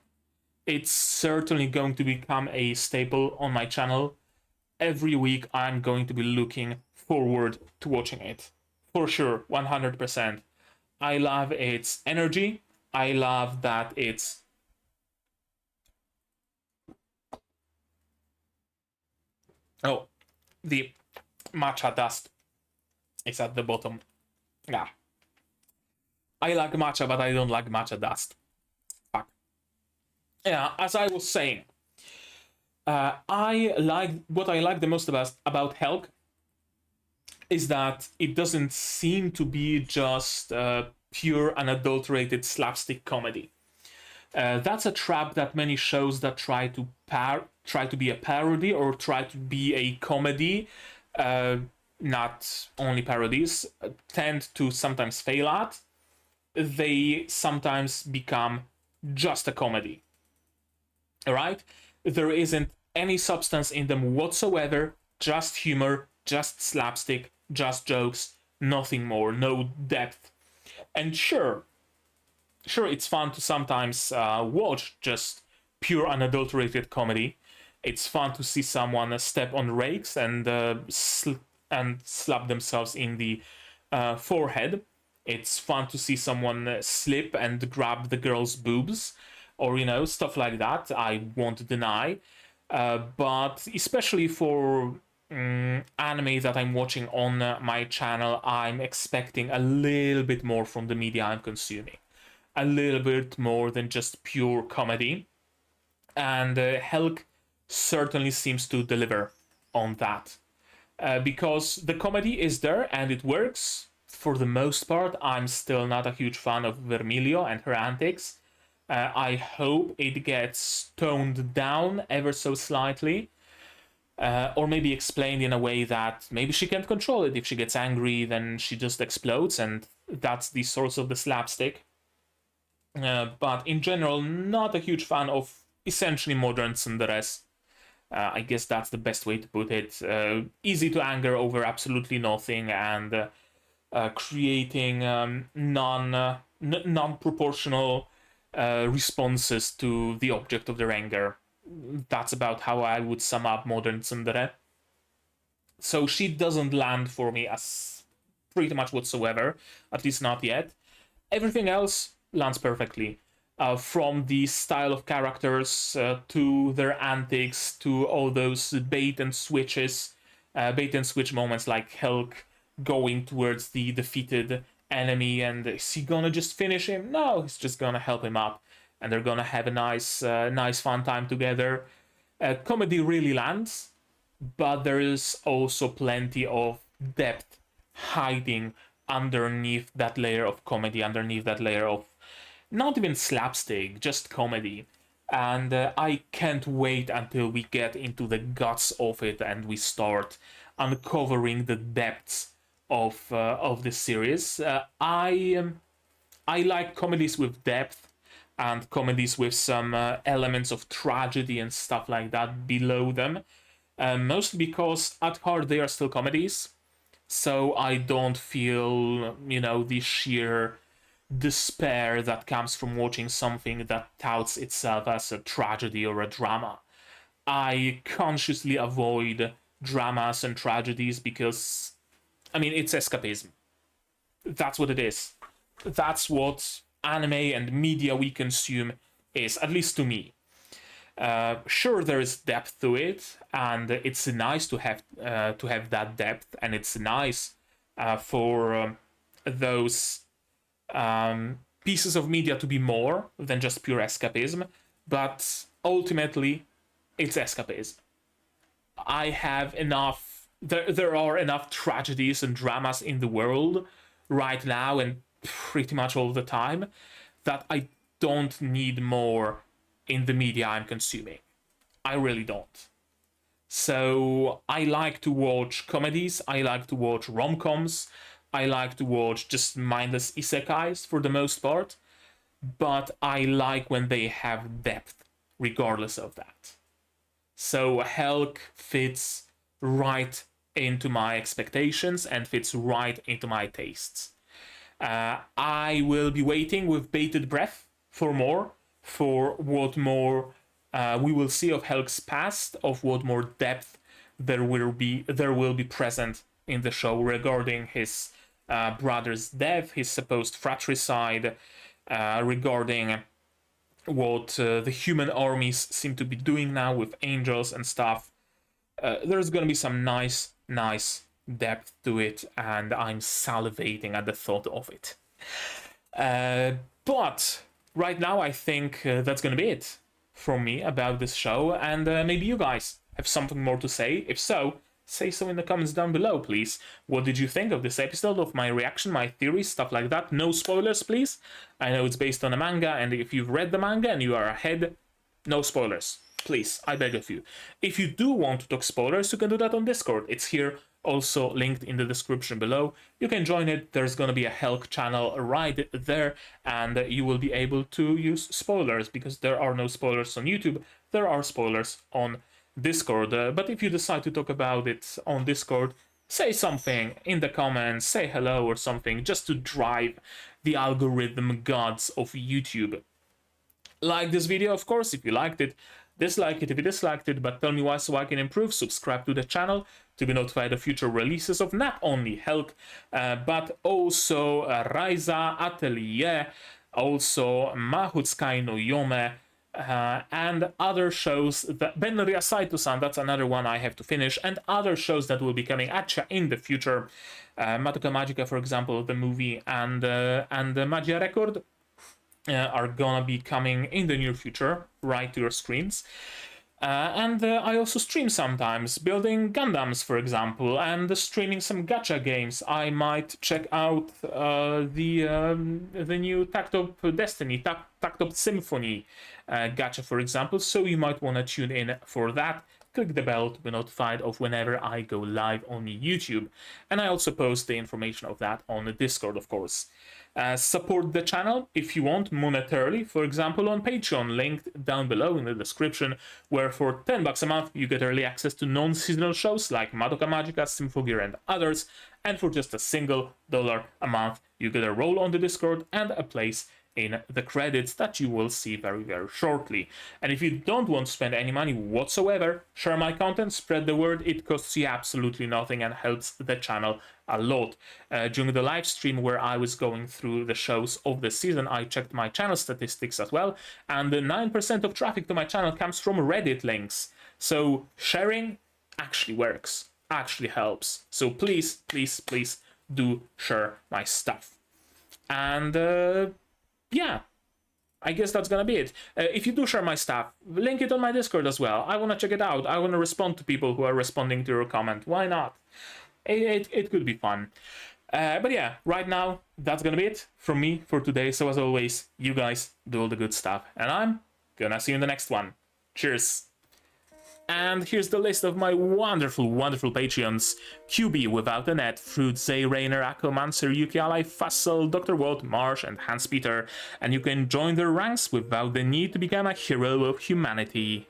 It's certainly going to become a staple on my channel. Every week I'm going to be looking forward to watching it. For sure, 100%. I love its energy. I love that it's... Oh, the matcha dust is at the bottom. Yeah. I like matcha, but I don't like matcha dust. Fuck. Yeah, as I was saying, what I like the most about Helck is that it doesn't seem to be just pure unadulterated slapstick comedy. That's a trap that many shows that try to be a parody or try to be a comedy, not only parodies, tend to sometimes fail at. They sometimes become just a comedy. Alright? There isn't any substance in them whatsoever, just humor, just slapstick, just jokes, nothing more, no depth. And sure, it's fun to sometimes watch just pure unadulterated comedy. It's fun to see someone step on rakes and slap themselves in the forehead. It's fun to see someone slip and grab the girl's boobs, or stuff like that. I won't deny, but especially for anime that I'm watching on my channel, I'm expecting a little bit more from the media I'm consuming. A little bit more than just pure comedy. And Helck certainly seems to deliver on that. Because the comedy is there and it works. For the most part, I'm still not a huge fan of Vermilio and her antics. I hope it gets toned down ever so slightly. Or maybe explained in a way that maybe she can't control it. If she gets angry, then she just explodes, and that's the source of the slapstick. But in general, not a huge fan of essentially modern tsunderes. I guess that's the best way to put it. Easy to anger over absolutely nothing, and creating non-proportional responses to the object of their anger. That's about how I would sum up modern tsundere. So she doesn't land for me as pretty much whatsoever, at least not yet. Everything else lands perfectly. From the style of characters to their antics to all those bait and switches, bait and switch moments like Helck going towards the defeated enemy, and is he gonna just finish him? No, he's just gonna help him up, and they're gonna have a nice fun time together. Comedy really lands, but there is also plenty of depth hiding underneath that layer of comedy, underneath that layer of not even slapstick, just comedy. And I can't wait until we get into the guts of it and we start uncovering the depths of this series. I like comedies with depth and comedies with some elements of tragedy and stuff like that below them. Mostly because at heart they are still comedies, so I don't feel, the sheer despair that comes from watching something that touts itself as a tragedy or a drama. I consciously avoid dramas and tragedies because, it's escapism. That's what it is. That's what anime and media we consume is, at least to me. Sure, there is depth to it, and it's nice to have that depth, and it's nice for those pieces of media to be more than just pure escapism. But ultimately, it's escapism. I have enough. There are enough tragedies and dramas in the world right now, and pretty much all the time, that I don't need more in the media I'm consuming. I really don't. So I like to watch comedies, I like to watch rom-coms, I like to watch just mindless isekais for the most part, but I like when they have depth regardless of that. So Helck fits right into my expectations and fits right into my tastes. I will be waiting with bated breath for more, for what more we will see of Helck's past, of what more depth there will be present in the show regarding his brother's death, his supposed fratricide, regarding what the human armies seem to be doing now with angels and stuff. There's gonna be some nice depth to it, and I'm salivating at the thought of it. But right now, I think that's gonna be it from me about this show, and maybe you guys have something more to say. If so, say so in the comments down below, please. What did you think of this episode, of my reaction, my theories, stuff like that? No spoilers, please. I know it's based on a manga, and if you've read the manga and you are ahead, no spoilers. Please, I beg of you. If you do want to talk spoilers, you can do that on Discord. It's here, also linked in the description below. You can join it. There's gonna be a Helck channel right there, and you will be able to use spoilers, because there are no spoilers on YouTube. There are spoilers on Discord. But if you decide to talk about it on Discord, say something in the comments, say hello or something, just to drive the algorithm gods of YouTube. Like this video, of course, if you liked it. Dislike it if you disliked it, but tell me why so I can improve. Subscribe to the channel to be notified of future releases of not only Helck, but also Raiza Atelier, also Mahutsukai no Yome, and other shows. That Benria Saito-san, that's another one I have to finish, and other shows that will be coming at you in the future. Madoka Magica, for example, the movie, and Magia Record are gonna be coming in the near future, right to your screens. And I also stream sometimes, building Gundams, for example, and streaming some gacha games. I might check out the new Tactop Destiny, Tactop Symphony gacha, for example, so you might want to tune in for that click the bell to be notified of whenever I go live on YouTube. And I also post the information of that on the Discord, of course. Support the channel if you want monetarily, for example on Patreon, linked down below in the description, where for $10 a month you get early access to non-seasonal shows like Madoka Magica, Symphogear and others, and for just a single $1 a month you get a role on the Discord and a place in the credits that you will see very, very shortly. And if you don't want to spend any money whatsoever, share my content, spread the word. It costs you absolutely nothing and helps the channel a lot. During the live stream where I was going through the shows of the season, I checked my channel statistics as well, and 9% of traffic to my channel comes from Reddit links. So sharing actually works, actually helps. So please, please, please do share my stuff. And yeah, I guess that's gonna be it. If you do share my stuff, link it on my Discord as well. I want to check it out. I want to respond to people who are responding to your comment. Why not? It could be fun. But yeah, right now, that's gonna be it from me for today. So as always, you guys do all the good stuff. And I'm gonna see you in the next one. Cheers. And here's the list of my wonderful, wonderful Patreons. QB Without a Net, Fruit, Zay, Rainer, Akomancer, Yuki Ally, Fassel, Dr. Walt, Marsh, and Hans Peter. And you can join their ranks without the need to become a hero of humanity.